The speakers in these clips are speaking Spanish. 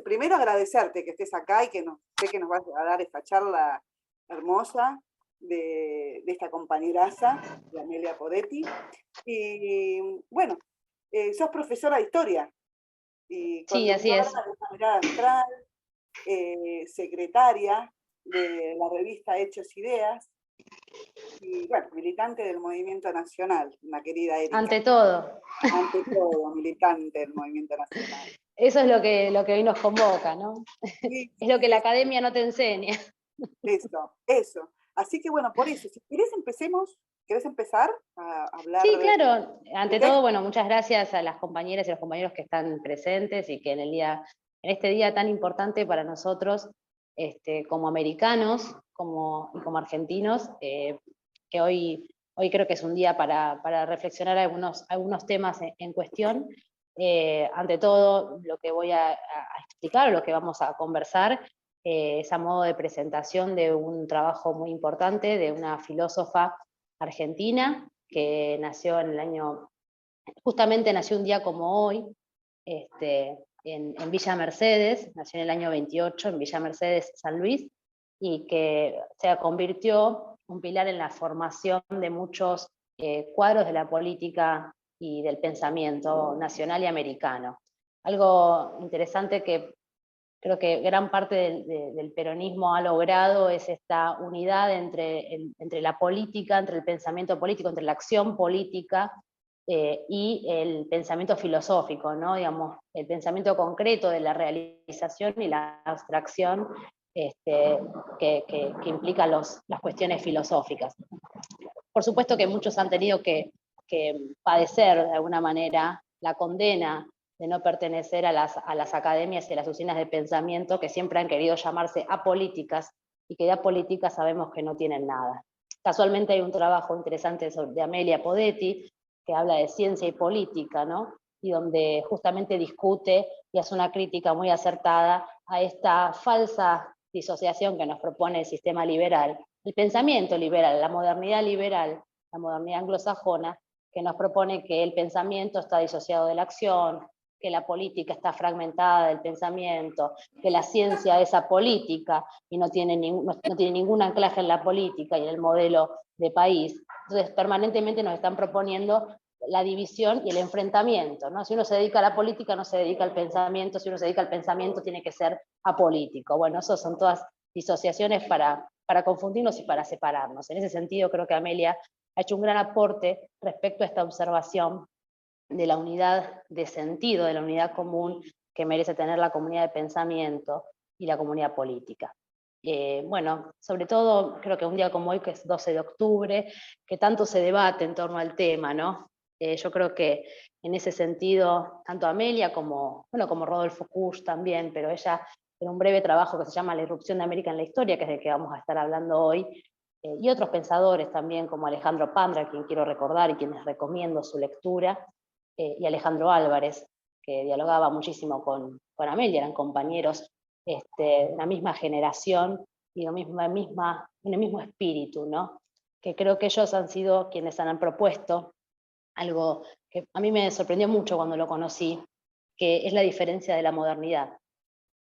primero agradecerte que estés acá y sé que nos vas a dar esta charla hermosa de esta compañeraza, de Amelia Podetti. Y bueno, sos profesora de historia y Sí, así conductora es. de esta mirada astral, secretaria de la revista Hechos Ideas, y bueno, militante del Movimiento Nacional, una querida Erika. Ante todo. Ante todo, militante del Movimiento Nacional. Eso es lo que hoy nos convoca, ¿no? Sí, Es lo que sí, la academia no te enseña. eso. Así que bueno, por eso, si querés empecemos, ¿querés empezar a hablar Sí, claro. del Ante todo, texto? bueno, muchas gracias a las compañeras y los compañeros que están presentes y que en este día tan importante para nosotros, como americanos y como argentinos, que hoy creo que es un día para reflexionar algunos temas en cuestión. Ante todo, lo que voy a explicar o lo que vamos a conversar es a modo de presentación de un trabajo muy importante de una filósofa argentina que nació justamente nació un día como hoy, en Villa Mercedes, nació en el año 28 en Villa Mercedes, San Luis, y que se convirtió un pilar en la formación de muchos cuadros de la política y del pensamiento nacional y americano. Algo interesante que creo que gran parte del peronismo ha logrado es esta unidad entre la política, entre el pensamiento político, entre la acción política y el pensamiento filosófico, ¿no? Digamos, el pensamiento concreto de la realización y la abstracción que implica las cuestiones filosóficas. Por supuesto que muchos han tenido que padecer de alguna manera la condena de no pertenecer a las academias y a las usinas de pensamiento que siempre han querido llamarse apolíticas y que de apolíticas sabemos que no tienen nada. Casualmente hay un trabajo interesante de Amelia Podetti que habla de ciencia y política, ¿no? Y donde justamente discute y hace una crítica muy acertada a esta falsa disociación que nos propone el sistema liberal, el pensamiento liberal, la modernidad anglosajona, que nos propone que el pensamiento está disociado de la acción, que la política está fragmentada del pensamiento, que la ciencia es apolítica y no tiene ningún anclaje en la política y en el modelo de país. Entonces, permanentemente nos están proponiendo la división y el enfrentamiento, ¿no? Si uno se dedica a la política, no se dedica al pensamiento; si uno se dedica al pensamiento, tiene que ser apolítico. Bueno, esas son todas disociaciones para confundirnos y para separarnos. En ese sentido, creo que Amelia ha hecho un gran aporte respecto a esta observación de la unidad de sentido, de la unidad común que merece tener la comunidad de pensamiento y la comunidad política. Bueno, sobre todo creo que un día como hoy, que es 12 de octubre, que tanto se debate en torno al tema, ¿no? Yo creo que en ese sentido, tanto Amelia como Rodolfo Kusch también, pero ella en un breve trabajo que se llama La irrupción de América en la historia, que es del que vamos a estar hablando hoy, y otros pensadores también como Alejandro Pandra, a quien quiero recordar y quienes recomiendo su lectura, y Alejandro Álvarez, que dialogaba muchísimo con Amelia, eran compañeros de la misma generación y en el mismo espíritu, ¿no? Que creo que ellos han sido quienes han propuesto algo que a mí me sorprendió mucho cuando lo conocí, que es la diferencia de la modernidad,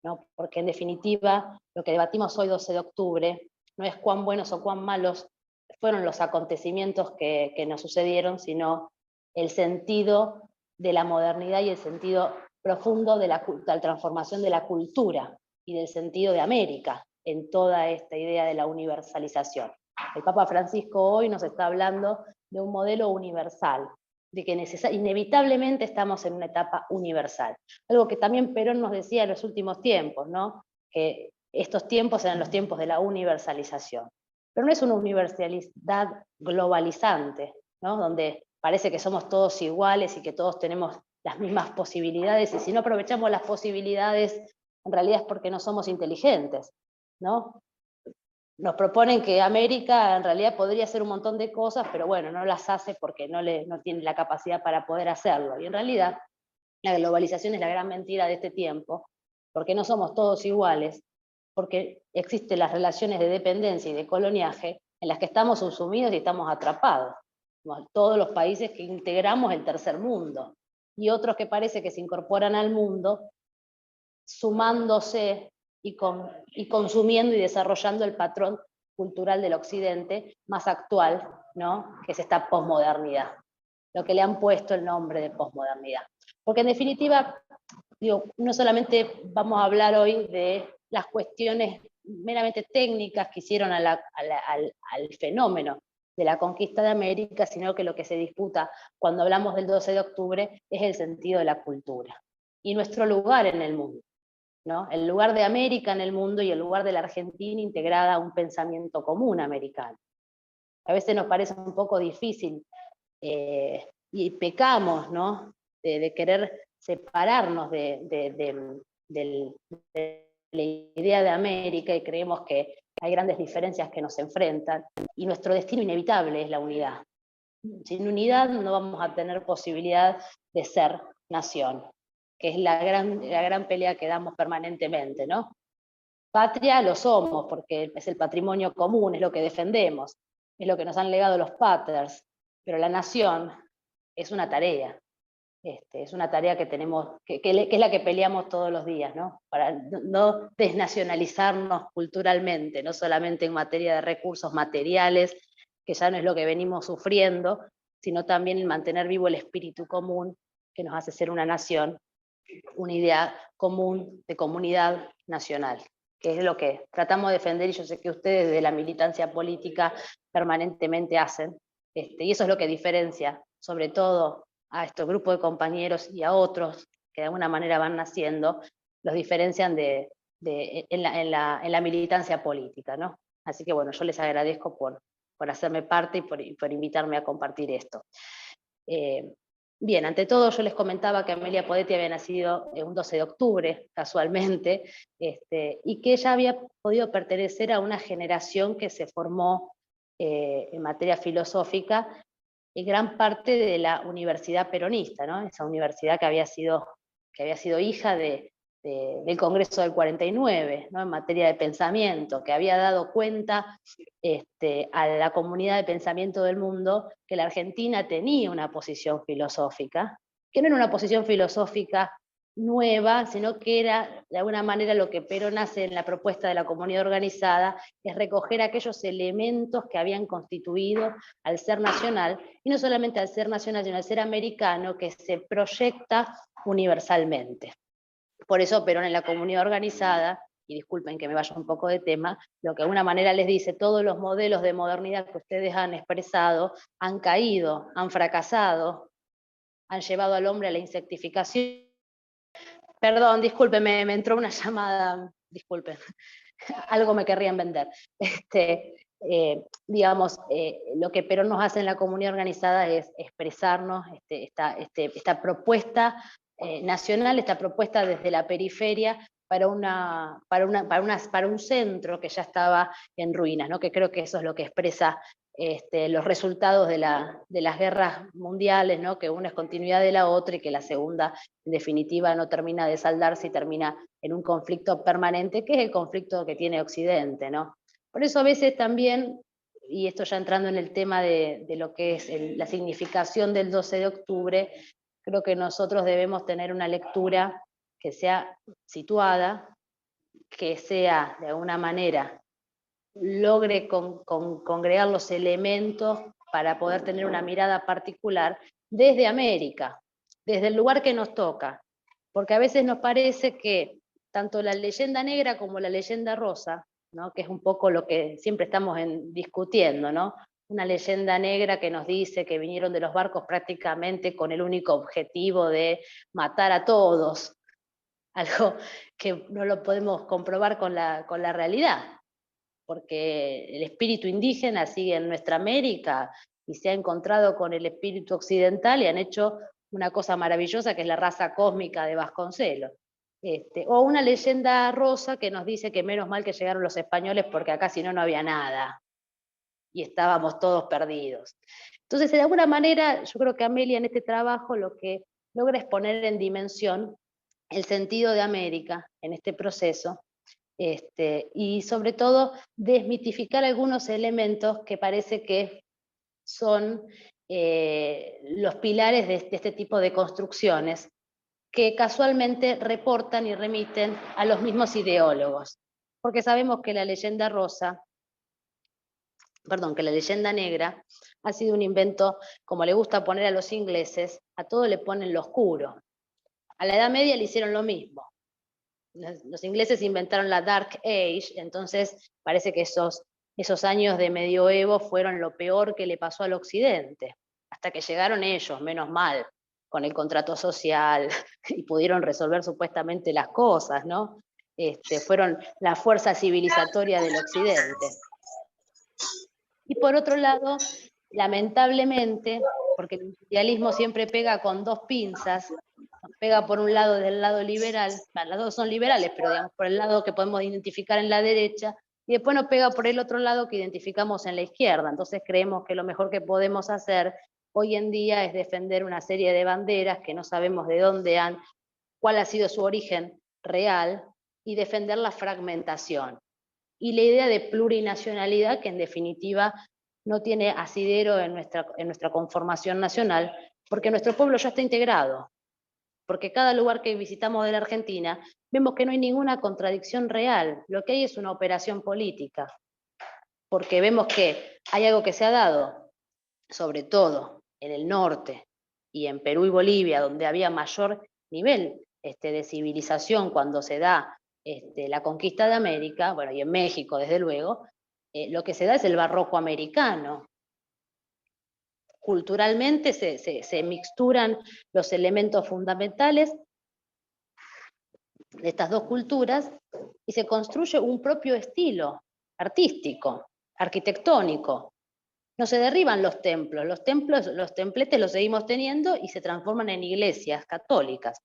¿no? Porque en definitiva lo que debatimos hoy 12 de octubre no es cuán buenos o cuán malos fueron los acontecimientos que nos sucedieron, sino el sentido de la modernidad y el sentido profundo de la transformación de la cultura y del sentido de América en toda esta idea de la universalización. El Papa Francisco hoy nos está hablando de un modelo universal, de que inevitablemente estamos en una etapa universal. Algo que también Perón nos decía en los últimos tiempos, ¿no? Que estos tiempos eran los tiempos de la universalización. Pero no es una universalidad globalizante, ¿no? Donde parece que somos todos iguales y que todos tenemos las mismas posibilidades, y si no aprovechamos las posibilidades, en realidad es porque no somos inteligentes, ¿no? Nos proponen que América en realidad podría hacer un montón de cosas, pero bueno, no las hace porque no tiene la capacidad para poder hacerlo. Y en realidad la globalización es la gran mentira de este tiempo, porque no somos todos iguales, porque existen las relaciones de dependencia y de coloniaje en las que estamos subsumidos y estamos atrapados. Todos los países que integramos el tercer mundo, y otros que parece que se incorporan al mundo sumándose y consumiendo y desarrollando el patrón cultural del Occidente más actual, ¿no? Que es esta posmodernidad, lo que le han puesto el nombre de posmodernidad. Porque en definitiva, digo, no solamente vamos a hablar hoy de las cuestiones meramente técnicas que hicieron al fenómeno de la conquista de América, sino que lo que se disputa cuando hablamos del 12 de octubre es el sentido de la cultura y nuestro lugar en el mundo, ¿no? El lugar de América en el mundo y el lugar de la Argentina integrada a un pensamiento común americano. A veces nos parece un poco difícil y pecamos, ¿no? de querer separarnos de la idea de América y creemos que hay grandes diferencias que nos enfrentan y nuestro destino inevitable es la unidad. Sin unidad no vamos a tener posibilidad de ser nación, que es la gran pelea que damos permanentemente, ¿no? Patria lo somos porque es el patrimonio común, es lo que defendemos, es lo que nos han legado los patrias, pero la nación es una tarea. Es una tarea que tenemos, que es la que peleamos todos los días, ¿no? Para no desnacionalizarnos culturalmente, no solamente en materia de recursos materiales, que ya no es lo que venimos sufriendo, sino también en mantener vivo el espíritu común que nos hace ser una nación, una idea común de comunidad nacional, que es lo que tratamos de defender, y yo sé que ustedes de la militancia política permanentemente hacen, y eso es lo que diferencia, sobre todo, a estos grupos de compañeros y a otros que de alguna manera van naciendo, los diferencian en la militancia política, ¿no? Así que bueno, yo les agradezco por hacerme parte y por invitarme a compartir esto. Bien, ante todo yo les comentaba que Amelia Podetti había nacido un 12 de octubre, casualmente, y que ella había podido pertenecer a una generación que se formó en materia filosófica y gran parte de la universidad peronista, ¿no? Esa universidad que había sido hija del Congreso del 49, ¿no? En materia de pensamiento, que había dado cuenta a la comunidad de pensamiento del mundo que la Argentina tenía una posición filosófica, que no era una posición filosófica nueva, sino que era de alguna manera lo que Perón hace en la propuesta de la comunidad organizada, es recoger aquellos elementos que habían constituido al ser nacional, y no solamente al ser nacional, sino al ser americano, que se proyecta universalmente. Por eso Perón en la comunidad organizada, y disculpen que me vaya un poco de tema, lo que de alguna manera les dice, todos los modelos de modernidad que ustedes han expresado han caído, han fracasado, han llevado al hombre a la insectificación. Perdón, disculpen, me entró una llamada, disculpen, algo me querrían vender. Digamos, lo que Perón nos hace en la comunidad organizada es expresarnos esta propuesta nacional, esta propuesta desde la periferia para un centro que ya estaba en ruinas, ¿no? Que creo que eso es lo que expresa los resultados de las guerras mundiales, ¿no? Que una es continuidad de la otra y que la segunda, en definitiva, no termina de saldarse y termina en un conflicto permanente, que es el conflicto que tiene Occidente, ¿no? Por eso a veces también, y esto ya entrando en el tema de lo que es la significación del 12 de octubre, creo que nosotros debemos tener una lectura que sea situada, que sea de alguna manera logre congregar los elementos para poder tener una mirada particular desde América, desde el lugar que nos toca, porque a veces nos parece que tanto la leyenda negra como la leyenda rosa, ¿no? Que es un poco lo que siempre estamos discutiendo, ¿no? Una leyenda negra que nos dice que vinieron de los barcos prácticamente con el único objetivo de matar a todos, algo que no lo podemos comprobar con la realidad, porque el espíritu indígena sigue en nuestra América y se ha encontrado con el espíritu occidental y han hecho una cosa maravillosa que es la raza cósmica de Vasconcelos. O una leyenda rosa que nos dice que menos mal que llegaron los españoles porque acá si no, no había nada y estábamos todos perdidos. Entonces, de alguna manera, yo creo que Amelia en este trabajo lo que logra es poner en dimensión el sentido de América en este proceso, y sobre todo desmitificar algunos elementos que parece que son los pilares de este tipo de construcciones, que casualmente reportan y remiten a los mismos ideólogos. Porque sabemos que la leyenda rosa, perdón, que la leyenda negra ha sido un invento, como le gusta poner a los ingleses, a todo le ponen lo oscuro. A la Edad Media le hicieron lo mismo. Los ingleses inventaron la Dark Age, entonces parece que esos años de medioevo fueron lo peor que le pasó al occidente, hasta que llegaron ellos, menos mal, con el contrato social y pudieron resolver supuestamente las cosas, ¿no? Fueron la fuerza civilizatoria del occidente. Y por otro lado, lamentablemente, porque el imperialismo siempre pega con dos pinzas, pega por un lado del lado liberal, bueno, las dos son liberales, pero digamos por el lado que podemos identificar en la derecha, y después nos pega por el otro lado que identificamos en la izquierda. Entonces creemos que lo mejor que podemos hacer hoy en día es defender una serie de banderas que no sabemos de dónde han, cuál ha sido su origen real, y defender la fragmentación. Y la idea de plurinacionalidad, que en definitiva no tiene asidero en nuestra conformación nacional, porque nuestro pueblo ya está integrado. Porque cada lugar que visitamos de la Argentina vemos que no hay ninguna contradicción real, lo que hay es una operación política, porque vemos que hay algo que se ha dado, sobre todo en el norte y en Perú y Bolivia, donde había mayor nivel de civilización cuando se da la conquista de América, bueno, y en México desde luego, lo que se da es el barroco americano. Culturalmente se mixturan los elementos fundamentales de estas dos culturas y se construye un propio estilo artístico, arquitectónico. No se derriban los templos, los templetes los seguimos teniendo y se transforman en iglesias católicas.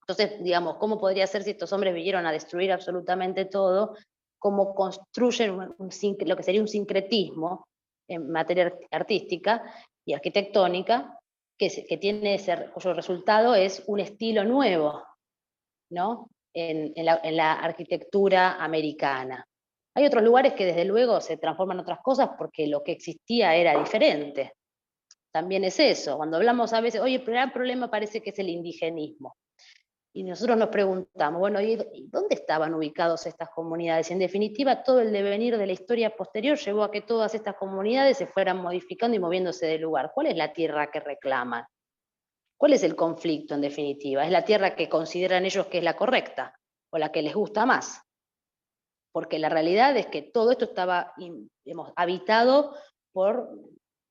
Entonces, digamos, ¿cómo podría ser si estos hombres vinieron a destruir absolutamente todo? ¿Cómo construyen lo que sería un sincretismo en materia artística y arquitectónica que tiene cuyo resultado es un estilo nuevo, ¿no? En la arquitectura americana. Hay otros lugares que desde luego se transforman en otras cosas porque lo que existía era diferente. También es eso. Cuando hablamos a veces, oye, el gran problema parece que es el indigenismo. Y nosotros nos preguntamos, bueno, ¿y dónde estaban ubicados estas comunidades? Y en definitiva, todo el devenir de la historia posterior llevó a que todas estas comunidades se fueran modificando y moviéndose de lugar. ¿Cuál es la tierra que reclaman? ¿Cuál es el conflicto en definitiva? ¿Es la tierra que consideran ellos que es la correcta o la que les gusta más? Porque la realidad es que todo esto estaba habitado por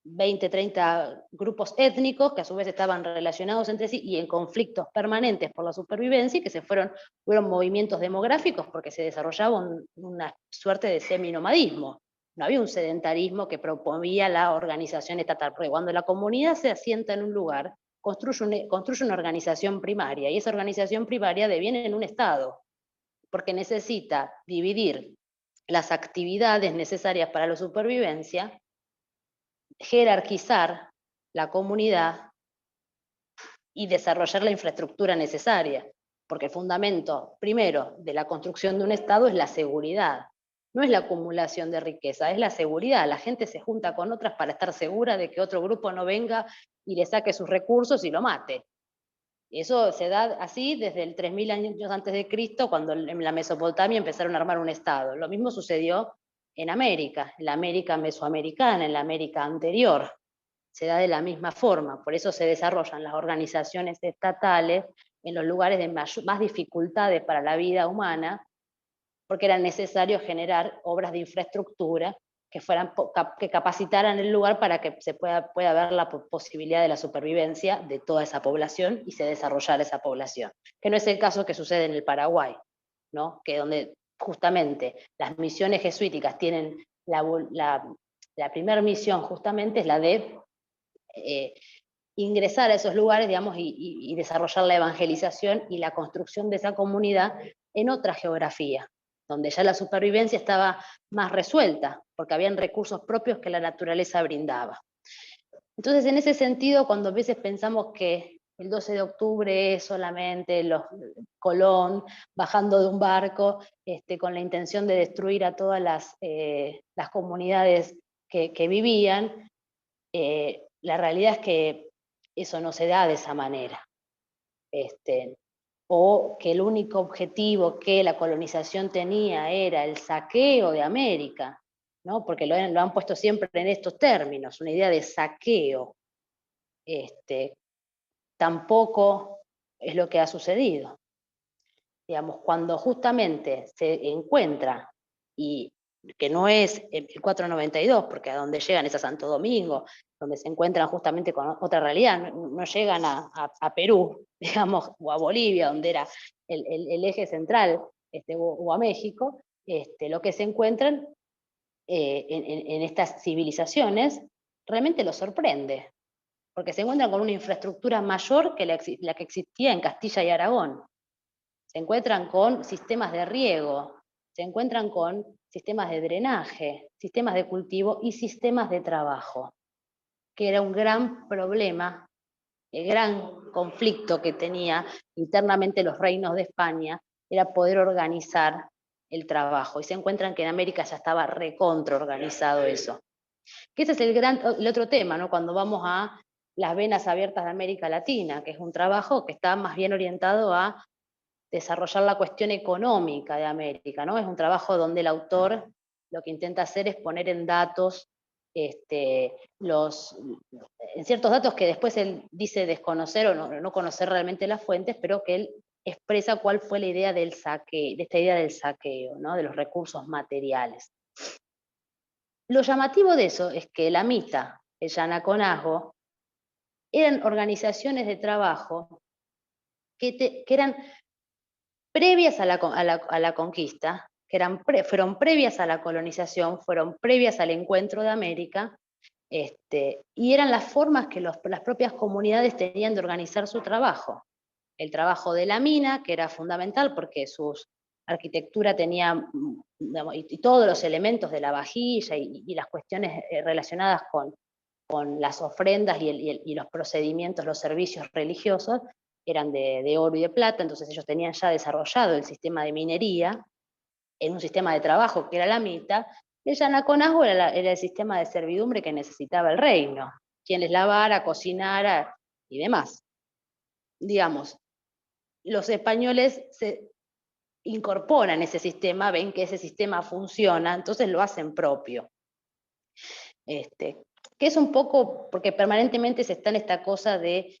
20, 30 grupos étnicos que a su vez estaban relacionados entre sí y en conflictos permanentes por la supervivencia y que fueron movimientos demográficos porque se desarrollaba una suerte de seminomadismo. No había un sedentarismo que promovía la organización estatal, porque cuando la comunidad se asienta en un lugar, construye una organización primaria y esa organización primaria deviene en un Estado, porque necesita dividir las actividades necesarias para la supervivencia, jerarquizar la comunidad y desarrollar la infraestructura necesaria, porque el fundamento primero de la construcción de un Estado es la seguridad, no es la acumulación de riqueza, es la seguridad. La gente se junta con otras para estar segura de que otro grupo no venga y le saque sus recursos y lo mate. Eso se da así desde el 3000 años antes de Cristo, cuando en la Mesopotamia empezaron a armar un Estado. Lo mismo sucedió en América, en la América mesoamericana, en la América anterior. Se da de la misma forma, por eso se desarrollan las organizaciones estatales en los lugares de más dificultades para la vida humana, porque era necesario generar obras de infraestructura que capacitaran el lugar para que pueda haber la posibilidad de la supervivencia de toda esa población y se desarrollara esa población. Que no es el caso que sucede en el Paraguay, ¿no? Que donde justamente las misiones jesuíticas tienen la primera misión justamente es la de ingresar a esos lugares, digamos, y desarrollar la evangelización y la construcción de esa comunidad en otra geografía, donde ya la supervivencia estaba más resuelta, porque habían recursos propios que la naturaleza brindaba. Entonces, en ese sentido, cuando a veces pensamos que el 12 de octubre es solamente Colón bajando de un barco con la intención de destruir a todas las comunidades que vivían, la realidad es que eso no se da de esa manera. o que el único objetivo que la colonización tenía era el saqueo de América, ¿no? Porque lo han puesto siempre en estos términos, una idea de saqueo. Tampoco es lo que ha sucedido. Digamos, cuando justamente se encuentra, y que no es el 492, porque a donde llegan es a Santo Domingo, donde se encuentran justamente con otra realidad, no llegan a Perú, digamos, o a Bolivia, donde era el eje central, o a México, lo que se encuentran en estas civilizaciones realmente los sorprende, porque se encuentran con una infraestructura mayor que la que existía en Castilla y Aragón. Se encuentran con sistemas de riego, se encuentran con sistemas de drenaje, sistemas de cultivo y sistemas de trabajo, que era un gran problema, el gran conflicto que tenía internamente los reinos de España, era poder organizar el trabajo. Y se encuentran que en América ya estaba recontraorganizado eso. Que ese es el otro tema, ¿no? Cuando vamos a las venas abiertas de América Latina, que es un trabajo que está más bien orientado a desarrollar la cuestión económica de América, ¿no? Es un trabajo donde el autor lo que intenta hacer es poner en datos, en ciertos datos que después él dice desconocer o no conocer realmente las fuentes, pero que él expresa cuál fue la idea del saqueo, de esta idea del saqueo, ¿no? De los recursos materiales. Lo llamativo de eso es que la MITA, el Yanaconazgo, eran organizaciones de trabajo que eran previas a la conquista, que fueron previas a la colonización, fueron previas al encuentro de América, y eran las formas que las propias comunidades tenían de organizar su trabajo. El trabajo de la mina, que era fundamental porque su arquitectura tenía, digamos, y todos los elementos de la vajilla y las cuestiones relacionadas con las ofrendas y los procedimientos, los servicios religiosos, eran de oro y de plata, entonces ellos tenían ya desarrollado el sistema de minería en un sistema de trabajo que era la mita. El yanaconazgo era el sistema de servidumbre que necesitaba el reino, quien les lavara, cocinara y demás. Digamos, los españoles se incorporan ese sistema, ven que ese sistema funciona, entonces lo hacen propio. Que es un poco, porque permanentemente se está en esta cosa de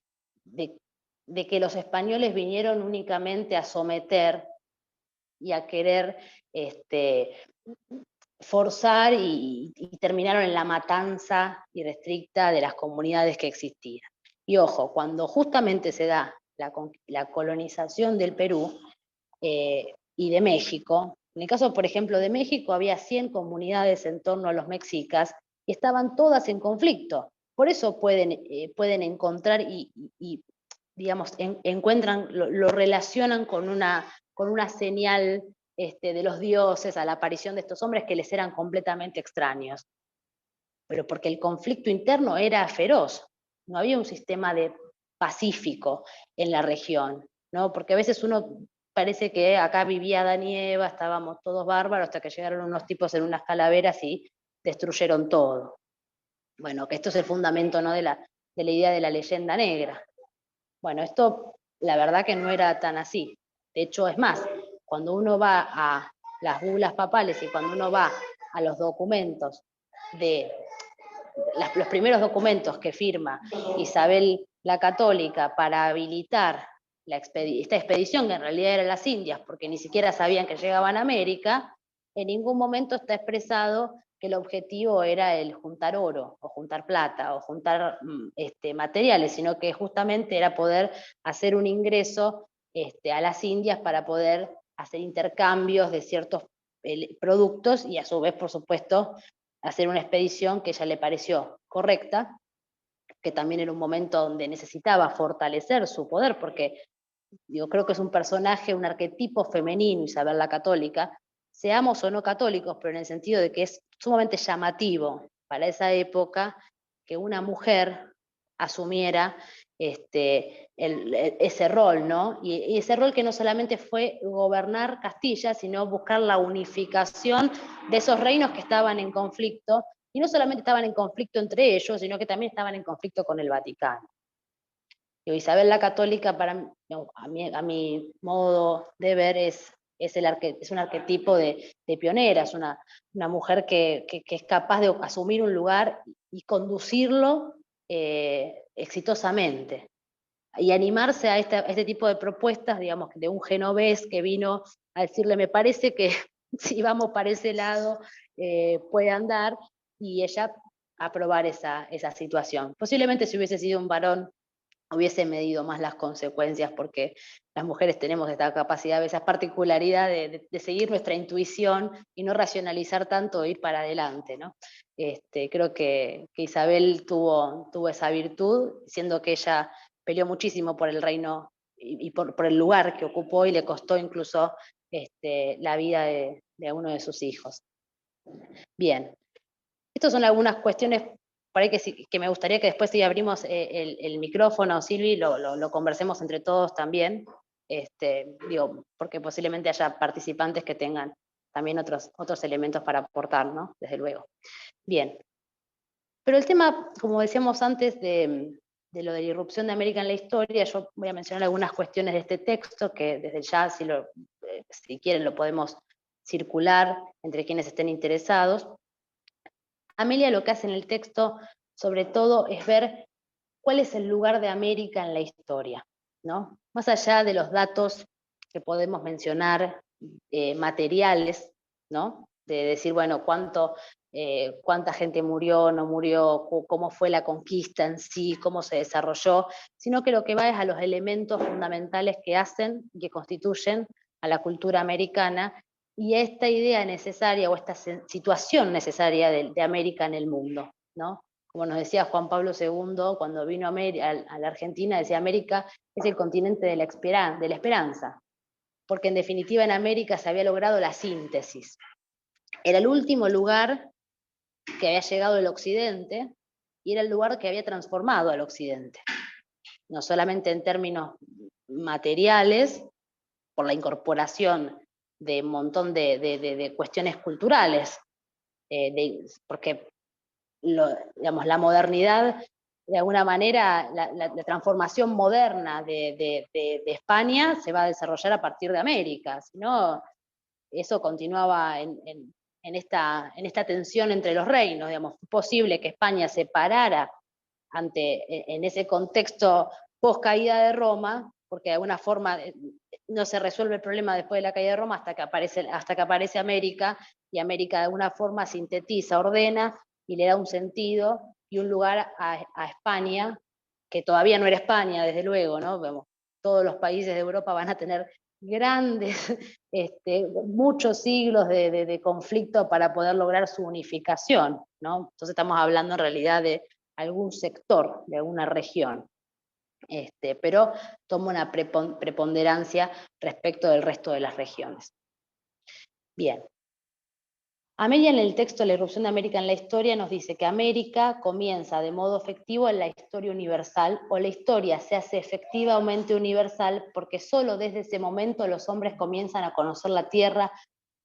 que los españoles vinieron únicamente a someter y a querer forzar y terminaron en la matanza irrestricta de las comunidades que existían. Y ojo, cuando justamente se da la colonización del Perú y de México, en el caso, por ejemplo, de México, había 100 comunidades en torno a los mexicas y estaban todas en conflicto. Por eso pueden encontrar y digamos, encuentran, lo relacionan con una señal de los dioses a la aparición de estos hombres que les eran completamente extraños. Pero porque el conflicto interno era feroz, no había un sistema pacífico en la región, ¿no? Porque a veces uno parece que acá vivía Adán y Eva, estábamos todos bárbaros hasta que llegaron unos tipos en unas calaveras y destruyeron todo. Bueno, que esto es el fundamento, ¿no? de la idea de la leyenda negra. Bueno, esto la verdad que no era tan así. De hecho, es más, cuando uno va a las bulas papales y cuando uno va a los documentos los primeros documentos que firma Isabel la Católica para habilitar esta expedición, que en realidad era las Indias, porque ni siquiera sabían que llegaban a América, en ningún momento está expresado que el objetivo era el juntar oro, o juntar plata, o juntar materiales, sino que justamente era poder hacer un ingreso a las Indias para poder hacer intercambios de ciertos productos y a su vez, por supuesto, hacer una expedición que ella le pareció correcta, que también era un momento donde necesitaba fortalecer su poder, porque creo que es un personaje, un arquetipo femenino, Isabel la Católica, seamos o no católicos, pero en el sentido de que es sumamente llamativo para esa época que una mujer asumiera ese rol, ¿no? Y ese rol que no solamente fue gobernar Castilla, sino buscar la unificación de esos reinos que estaban en conflicto, y no solamente estaban en conflicto entre ellos, sino que también estaban en conflicto con el Vaticano. Isabel la Católica, a mi modo de ver, es un arquetipo de pionera, es una mujer que es capaz de asumir un lugar y conducirlo exitosamente. Y animarse a este tipo de propuestas, digamos, de un genovés que vino a decirle, me parece que si vamos para ese lado puede andar, y ella aprobar esa situación. Posiblemente si hubiese sido un varón hubiese medido más las consecuencias, porque las mujeres tenemos esta capacidad, esa particularidad de seguir nuestra intuición y no racionalizar tanto e ir para adelante, ¿no? Creo que Isabel tuvo esa virtud, siendo que ella peleó muchísimo por el reino y por el lugar que ocupó, y le costó incluso la vida de uno de sus hijos. Bien, estas son algunas cuestiones por ahí que me gustaría que después, si abrimos el micrófono, Silvi, lo conversemos entre todos también, porque posiblemente haya participantes que tengan también otros elementos para aportar, ¿no? Desde luego. Bien. Pero el tema, como decíamos antes, de lo de la irrupción de América en la historia, yo voy a mencionar algunas cuestiones de este texto, que desde ya, si quieren, lo podemos circular entre quienes estén interesados. Amelia lo que hace en el texto, sobre todo, es ver cuál es el lugar de América en la historia, ¿no? Más allá de los datos que podemos mencionar, materiales, ¿no? De decir, bueno, cuánta gente murió, no murió, cómo fue la conquista en sí, cómo se desarrolló, sino que lo que va es a los elementos fundamentales que hacen, que constituyen a la cultura americana, y esta idea necesaria o esta situación necesaria de América en el mundo, ¿no? Como nos decía Juan Pablo II cuando vino a la Argentina, decía, América es el continente de la esperanza, porque en definitiva en América se había logrado la síntesis. Era el último lugar que había llegado el Occidente, y era el lugar que había transformado al Occidente, no solamente en términos materiales, por la incorporación de un montón de cuestiones culturales, porque digamos, la modernidad, de alguna manera, la transformación moderna de España se va a desarrollar a partir de América, si no, eso continuaba en esta tensión entre los reinos, digamos. Fue posible que España se parara en ese contexto post caída de Roma, porque de alguna forma no se resuelve el problema después de la caída de Roma hasta que aparece América, y América de alguna forma sintetiza, ordena y le da un sentido y un lugar a España, que todavía no era España, desde luego, ¿no? Vemos, todos los países de Europa van a tener grandes, muchos siglos de conflicto para poder lograr su unificación, ¿no? Entonces estamos hablando en realidad de algún sector, de alguna región, pero toma una preponderancia respecto del resto de las regiones. Bien. Amelia, en el texto La irrupción de América en la historia, nos dice que América comienza de modo efectivo en la historia universal, o la historia se hace efectivamente universal porque solo desde ese momento los hombres comienzan a conocer la Tierra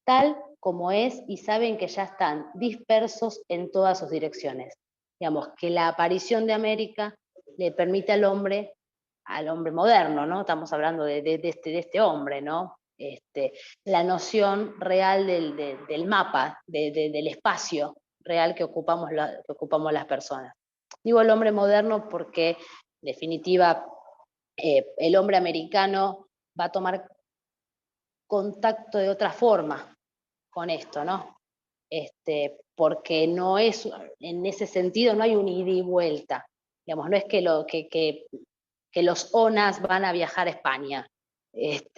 tal como es y saben que ya están dispersos en todas sus direcciones. Digamos, que la aparición de América le permite al hombre moderno, ¿no? Estamos hablando de este hombre, ¿no? La noción real del mapa, del espacio real que ocupamos las personas. Digo el hombre moderno porque, en definitiva, el hombre americano va a tomar contacto de otra forma con esto, ¿no? Porque no es, en ese sentido, no hay un ida y vuelta. Digamos, no es que los ONAS van a viajar a España,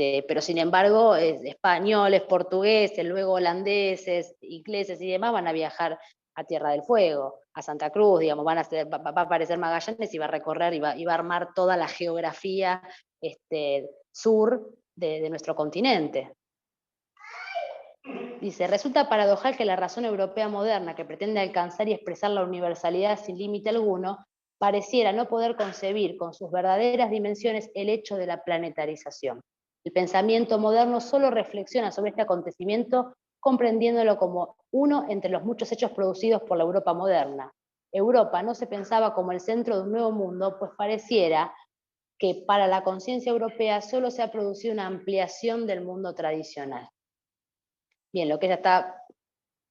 pero sin embargo, españoles, portugueses, luego holandeses, ingleses y demás van a viajar a Tierra del Fuego, a Santa Cruz, digamos, va a aparecer Magallanes y va a recorrer y va a armar toda la geografía sur de nuestro continente. Dice, resulta paradojal que la razón europea moderna, que pretende alcanzar y expresar la universalidad sin límite alguno, pareciera no poder concebir con sus verdaderas dimensiones el hecho de la planetarización. El pensamiento moderno solo reflexiona sobre este acontecimiento comprendiéndolo como uno entre los muchos hechos producidos por la Europa moderna. Europa no se pensaba como el centro de un nuevo mundo, pues pareciera que para la conciencia europea solo se ha producido una ampliación del mundo tradicional. Bien, lo que ella está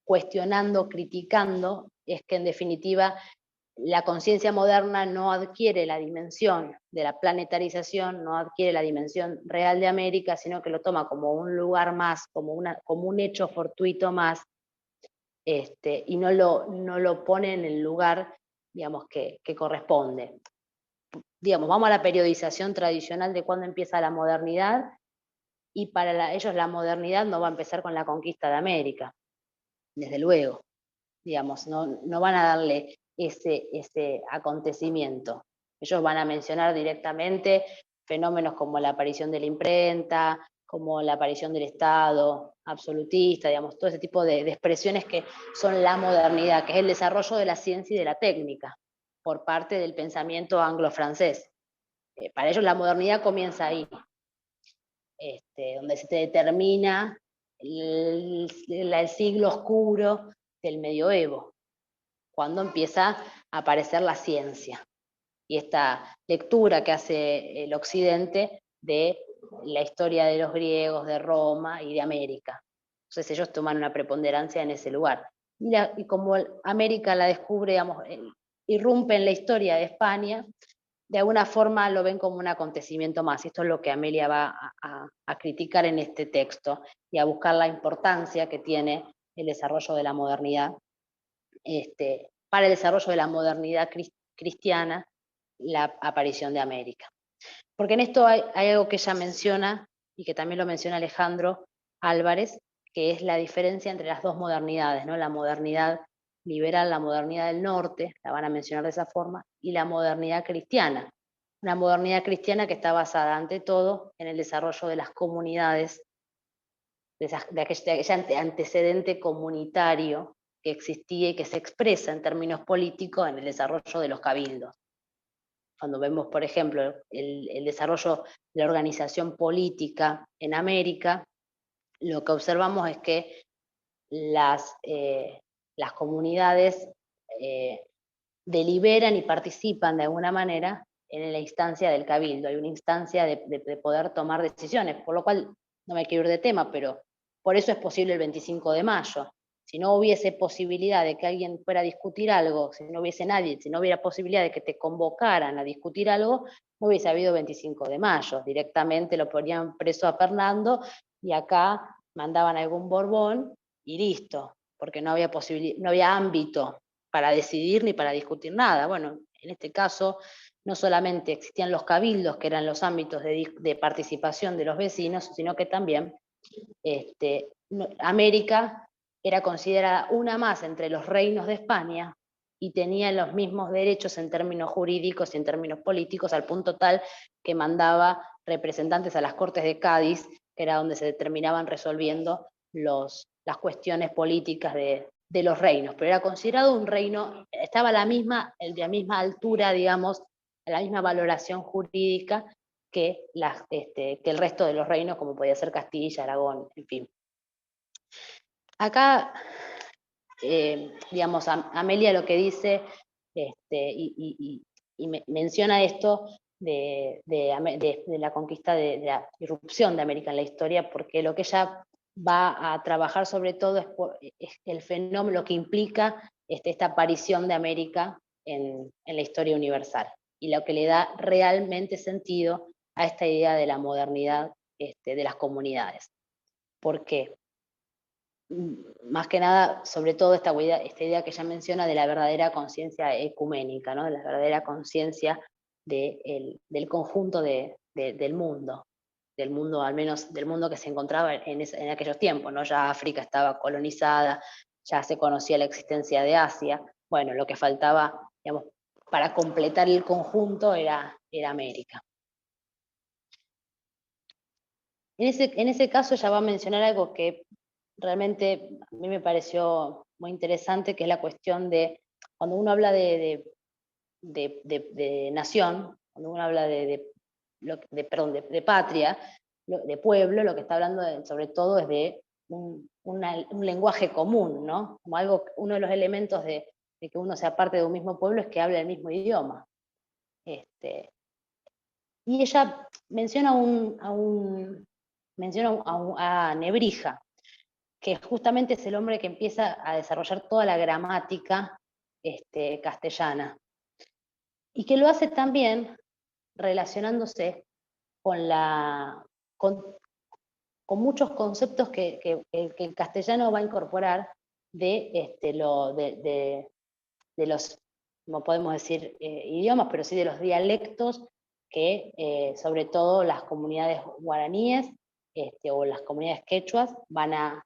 cuestionando, criticando, es que en definitiva la conciencia moderna no adquiere la dimensión de la planetarización, no adquiere la dimensión real de América, sino que lo toma como un lugar más, como un hecho fortuito más, y no lo pone en el lugar, digamos, que corresponde. Digamos, vamos a la periodización tradicional de cuándo empieza la modernidad, y para ellos la modernidad no va a empezar con la conquista de América, desde luego. Digamos, no van a darle ese acontecimiento. Ellos van a mencionar directamente fenómenos como la aparición de la imprenta, como la aparición del Estado absolutista, digamos, todo ese tipo de expresiones que son la modernidad, que es el desarrollo de la ciencia y de la técnica por parte del pensamiento anglo-francés. Para ellos la modernidad comienza ahí, donde se determina el siglo oscuro del medioevo, cuando empieza a aparecer la ciencia y esta lectura que hace el occidente de la historia de los griegos, de Roma y de América. Entonces ellos toman una preponderancia en ese lugar. Y como América la descubre, digamos, irrumpe en la historia de España, de alguna forma lo ven como un acontecimiento más. Esto es lo que Amelia va a criticar en este texto y a buscar la importancia que tiene el desarrollo de la modernidad, para el desarrollo de la modernidad cristiana, la aparición de América. Porque en esto hay algo que ella menciona, y que también lo menciona Alejandro Álvarez, que es la diferencia entre las dos modernidades, ¿no? La modernidad liberal, la modernidad del norte, la van a mencionar de esa forma, y la modernidad cristiana. Una modernidad cristiana que está basada ante todo en el desarrollo de las comunidades, de aquel antecedente comunitario que existía y que se expresa en términos políticos en el desarrollo de los cabildos. Cuando vemos, por ejemplo, el desarrollo de la organización política en América, lo que observamos es que las comunidades deliberan y participan de alguna manera en la instancia del cabildo. Hay una instancia de poder tomar decisiones, por lo cual no me quiero ir de tema, pero por eso es posible el 25 de mayo. Si no hubiese posibilidad de que alguien fuera a discutir algo, si no hubiese nadie, si no hubiera posibilidad de que te convocaran a discutir algo, no hubiese habido 25 de mayo. Directamente lo ponían preso a Fernando y acá mandaban algún Borbón y listo, porque no había ámbito para decidir ni para discutir nada. Bueno, en este caso no solamente existían los cabildos, que eran los ámbitos de participación de los vecinos, sino que también América era considerada una más entre los reinos de España y tenía los mismos derechos en términos jurídicos y en términos políticos, al punto tal que mandaba representantes a las Cortes de Cádiz, que era donde se determinaban resolviendo las cuestiones políticas de los reinos, pero era considerado un reino, estaba a la misma altura, digamos, a la misma valoración jurídica que el resto de los reinos, como podía ser Castilla, Aragón, en fin. Acá, digamos, Amelia lo que dice, y menciona esto de la conquista, de la irrupción de América en la historia, porque lo que ella va a trabajar sobre todo es el fenómeno que implica esta aparición de América en la historia universal, y lo que le da realmente sentido a esta idea de la modernidad de las comunidades. ¿Por qué? Más que nada, sobre todo esta idea que ella menciona de la verdadera conciencia ecuménica, ¿no? De la verdadera conciencia del conjunto del mundo, al menos del mundo que se encontraba en aquellos tiempos, ¿no? Ya África estaba colonizada, ya se conocía la existencia de Asia. Bueno, lo que faltaba, digamos, para completar el conjunto era América. En ese caso ella va a mencionar algo que realmente a mí me pareció muy interesante, que es la cuestión de, cuando uno habla de nación, cuando uno habla de patria, de pueblo, lo que está hablando sobre todo es de un lenguaje común, ¿no? Como uno de los elementos de que uno sea parte de un mismo pueblo es que hable el mismo idioma. Y ella menciona a Nebrija, que justamente es el hombre que empieza a desarrollar toda la gramática castellana, y que lo hace también relacionándose con, con muchos conceptos que el castellano va a incorporar de los, no podemos decir idiomas, pero sí de los dialectos que sobre todo las comunidades guaraníes o las comunidades quechuas van a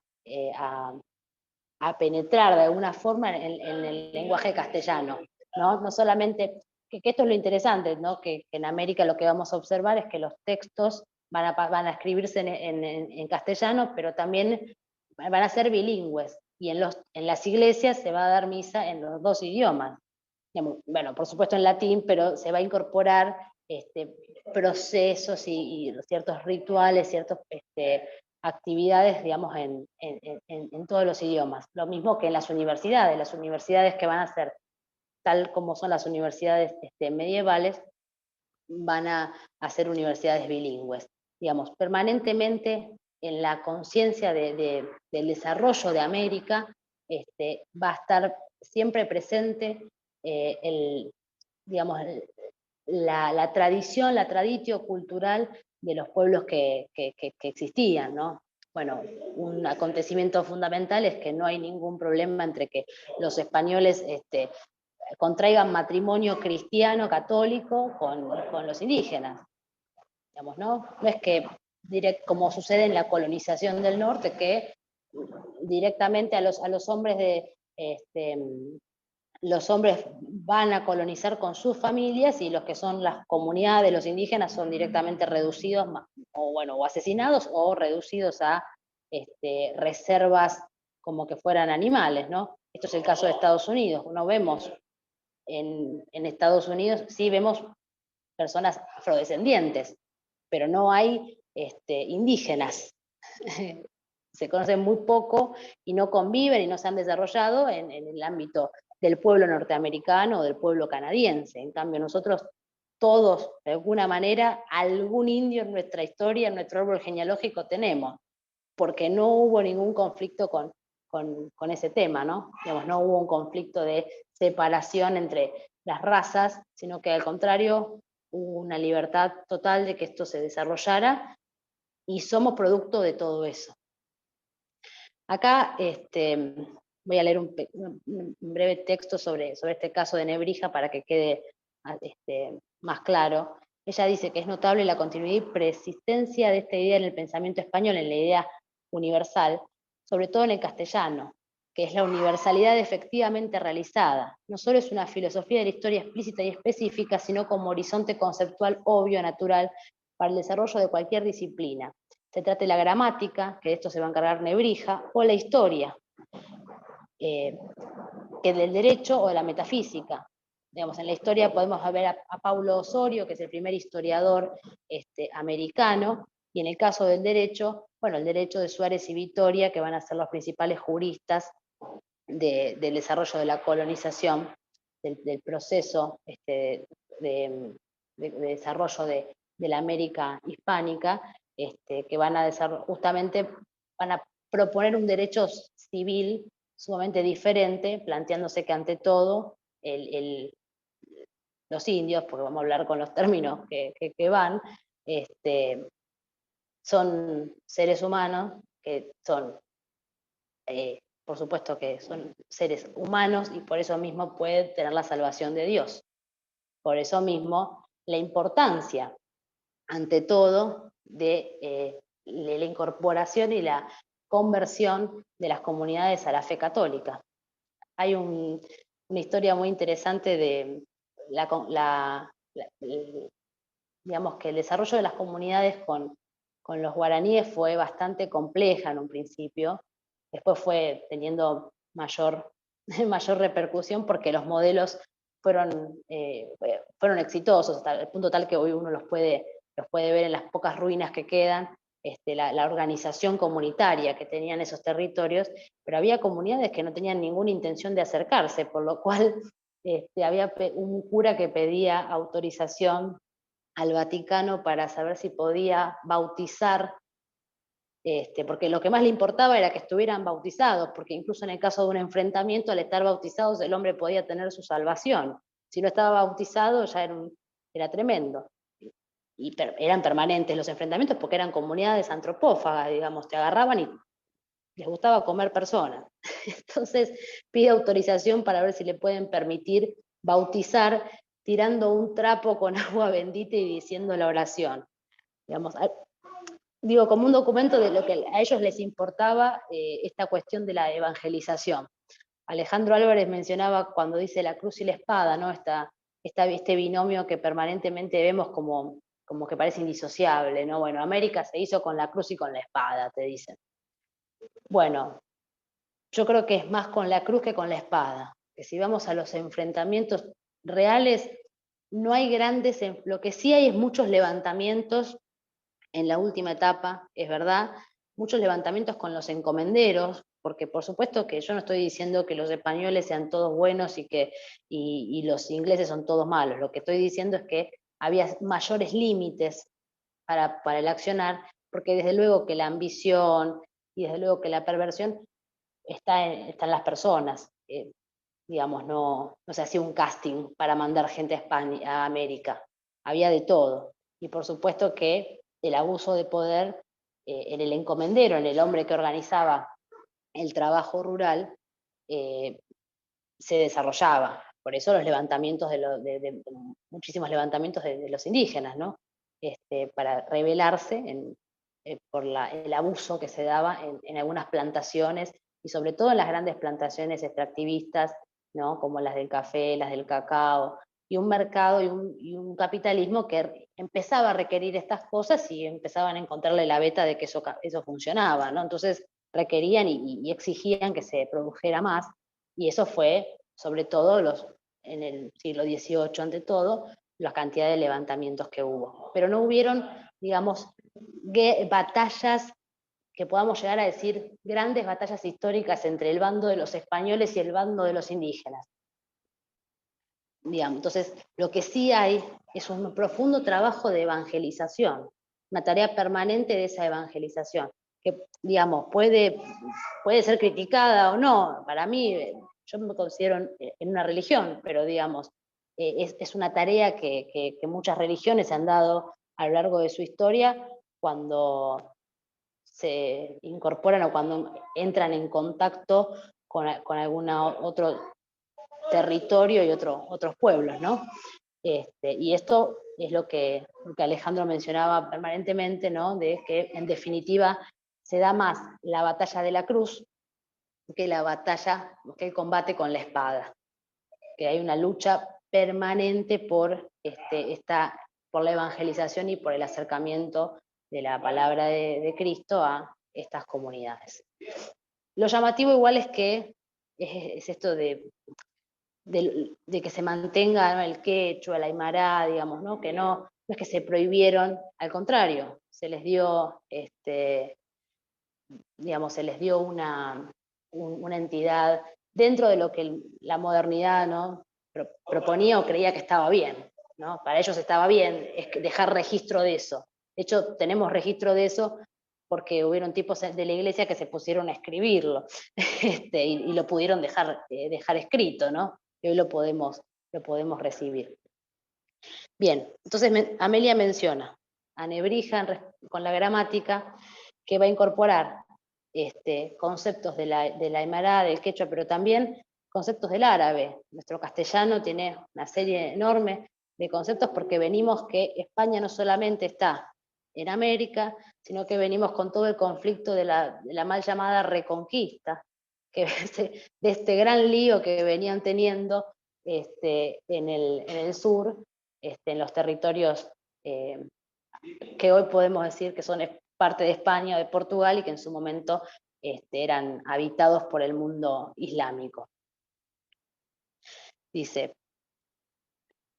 penetrar de alguna forma en el lenguaje castellano, ¿no? No solamente, que esto es lo interesante, ¿no? Que en América lo que vamos a observar es que los textos van a escribirse en castellano, pero también van a ser bilingües, y en las iglesias se va a dar misa en los dos idiomas. Bueno, por supuesto en latín, pero se va a incorporar procesos y ciertos rituales, ciertas actividades, digamos, en todos los idiomas. Lo mismo que en las universidades que van a ser, tal como son las universidades medievales, van a ser universidades bilingües. Digamos, permanentemente en la conciencia del desarrollo de América va a estar siempre presente digamos, la tradición, la traditio cultural de los pueblos que existían, ¿no? Bueno, un acontecimiento fundamental es que no hay ningún problema entre que los españoles contraigan matrimonio cristiano católico con los indígenas, digamos, ¿no? No es que, como sucede en la colonización del norte, que directamente a los hombres los hombres van a colonizar con sus familias, y los que son las comunidades de los indígenas son directamente reducidos, o asesinados, o reducidos a reservas como que fueran animales, ¿no? Esto es el caso de Estados Unidos. No vemos en Estados Unidos, sí vemos personas afrodescendientes, pero no hay indígenas. Se conocen muy poco y no conviven y no se han desarrollado en el ámbito del pueblo norteamericano o del pueblo canadiense. En cambio, nosotros todos, de alguna manera, algún indio en nuestra historia, en nuestro árbol genealógico tenemos, porque no hubo ningún conflicto con ese tema, ¿no? Digamos, no hubo un conflicto de separación entre las razas, sino que al contrario, hubo una libertad total de que esto se desarrollara, y somos producto de todo eso. Acá voy a leer un breve texto sobre este caso de Nebrija para que quede más claro. Ella dice que es notable la continuidad y persistencia de esta idea en el pensamiento español, en la idea universal, sobre todo en el castellano, que es la universalidad efectivamente realizada. No solo es una filosofía de la historia explícita y específica, sino como horizonte conceptual obvio, natural, para el desarrollo de cualquier disciplina. Se trata de la gramática, que de esto se va a encargar Nebrija, o la historia, que del derecho o de la metafísica. Digamos, en la historia podemos ver a Paulo Osorio, que es el primer historiador americano, y en el caso del derecho, bueno, el derecho de Suárez y Vitoria, que van a ser los principales juristas del desarrollo de la colonización, del proceso de desarrollo de la América hispánica, que van a justamente van a proponer un derecho civil sumamente diferente, planteándose que ante todo los indios, porque vamos a hablar con los términos que van, son seres humanos que son, por supuesto que son seres humanos, y por eso mismo pueden tener la salvación de Dios. Por eso mismo la importancia, ante todo, de la incorporación y la conversión de las comunidades a la fe católica. Hay una historia muy interesante de digamos que el desarrollo de las comunidades con los guaraníes fue bastante compleja en un principio, después fue teniendo mayor repercusión porque los modelos fueron exitosos, hasta el punto tal que hoy uno los puede ver en las pocas ruinas que quedan, la organización comunitaria que tenían esos territorios, pero había comunidades que no tenían ninguna intención de acercarse, por lo cual había un cura que pedía autorización al Vaticano para saber si podía bautizar, porque lo que más le importaba era que estuvieran bautizados, porque incluso en el caso de un enfrentamiento, al estar bautizados, el hombre podía tener su salvación. Si no estaba bautizado, ya era tremendo. Y eran permanentes los enfrentamientos porque eran comunidades antropófagas, digamos, te agarraban y les gustaba comer personas. Entonces pide autorización para ver si le pueden permitir bautizar tirando un trapo con agua bendita y diciendo la oración. Digamos, digo, como un documento de lo que a ellos les importaba esta cuestión de la evangelización. Alejandro Álvarez mencionaba cuando dice la cruz y la espada, ¿no? Este binomio que permanentemente vemos como que parece indisociable, ¿no? Bueno, América se hizo con la cruz y con la espada, te dicen. Bueno, yo creo que es más con la cruz que con la espada, que si vamos a los enfrentamientos reales, no hay grandes, lo que sí hay es muchos levantamientos en la última etapa, es verdad, muchos levantamientos con los encomenderos, porque por supuesto que yo no estoy diciendo que los españoles sean todos buenos y los ingleses son todos malos, lo que estoy diciendo es que había mayores límites para el accionar, porque desde luego que la ambición y desde luego que la perversión está en las personas. Digamos, no se hacía un casting para mandar gente a España, a América, había de todo. Y por supuesto que el abuso de poder en el encomendero, en el hombre que organizaba el trabajo rural, se desarrollaba. Por eso los levantamientos muchísimos levantamientos de los indígenas, ¿no? Para rebelarse por el abuso que se daba en algunas plantaciones y sobre todo en las grandes plantaciones extractivistas, ¿no? Como las del café, las del cacao, y un mercado y un capitalismo que empezaba a requerir estas cosas y empezaban a encontrarle la beta de que eso funcionaba, ¿no? Entonces requerían y exigían que se produjera más, y eso fue, sobre todo en el siglo XVIII, ante todo, la cantidad de levantamientos que hubo. Pero no hubieron, digamos, batallas que podamos llegar a decir grandes batallas históricas entre el bando de los españoles y el bando de los indígenas. Digamos, entonces, lo que sí hay es un profundo trabajo de evangelización, una tarea permanente de esa evangelización, que, digamos, puede ser criticada o no. Para mí, yo me considero en una religión, pero digamos, es una tarea que muchas religiones se han dado a lo largo de su historia cuando se incorporan o cuando entran en contacto con algún otro territorio y otros pueblos, ¿no? Y esto es lo que Alejandro mencionaba permanentemente, ¿no? De que en definitiva se da más la batalla de la cruz que el combate con la espada, que hay una lucha permanente por la evangelización y por el acercamiento de la palabra de Cristo a estas comunidades. Lo llamativo igual es que es esto de que se mantenga, ¿no?, el quechua, el aymara, digamos, ¿no? Que no es que se prohibieron, al contrario, se les dio, digamos, se les dio una entidad dentro de lo que la modernidad, ¿no?, proponía o creía que estaba bien, ¿no? Para ellos estaba bien dejar registro de eso. De hecho, tenemos registro de eso porque hubieron tipos de la iglesia que se pusieron a escribirlo y lo pudieron dejar escrito, ¿no? Y hoy lo podemos recibir. Bien, entonces Amelia menciona a Nebrija con la gramática, que va a incorporar conceptos de la aymara, del quechua, pero también conceptos del árabe. Nuestro castellano tiene una serie enorme de conceptos porque venimos que España no solamente está en América, sino que venimos con todo el conflicto de la mal llamada reconquista, que de este gran lío que venían teniendo en el sur, en los territorios que hoy podemos decir que son parte de España o de Portugal y que en su momento eran habitados por el mundo islámico. Dice,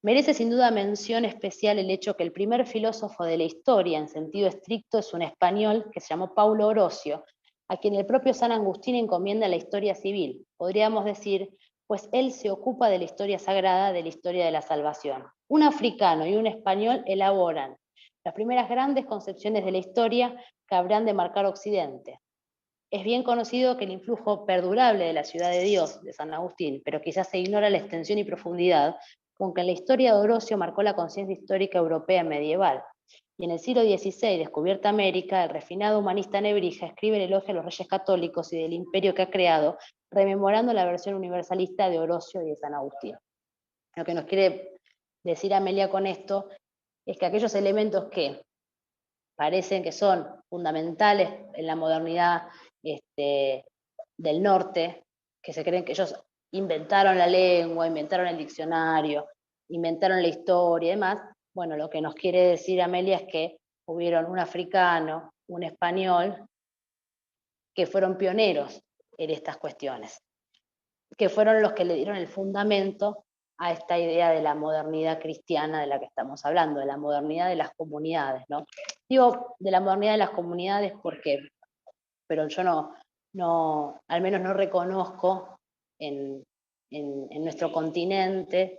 merece sin duda mención especial el hecho que el primer filósofo de la historia en sentido estricto es un español que se llamó Paulo Orosio, a quien el propio San Agustín encomienda la historia civil, podríamos decir, pues él se ocupa de la historia sagrada, de la historia de la salvación. Un africano y un español elaboran las primeras grandes concepciones de la historia que habrán de marcar Occidente. Es bien conocido que el influjo perdurable de la ciudad de Dios, de San Agustín, pero quizás se ignora la extensión y profundidad con que en la historia de Orosio marcó la conciencia histórica europea medieval. Y en el siglo XVI, descubierta América, el refinado humanista Nebrija escribe el elogio a los reyes católicos y del imperio que ha creado, rememorando la versión universalista de Orosio y de San Agustín. Lo que nos quiere decir Amelia con esto es que aquellos elementos que parecen que son fundamentales en la modernidad del norte, que se creen que ellos inventaron la lengua, inventaron el diccionario, inventaron la historia y demás, bueno, lo que nos quiere decir Amelia es que hubieron un africano, un español, que fueron pioneros en estas cuestiones, que fueron los que le dieron el fundamento a esta idea de la modernidad cristiana de la que estamos hablando, de la modernidad de las comunidades, ¿no? Digo de la modernidad de las comunidades porque, pero yo al menos no reconozco en nuestro continente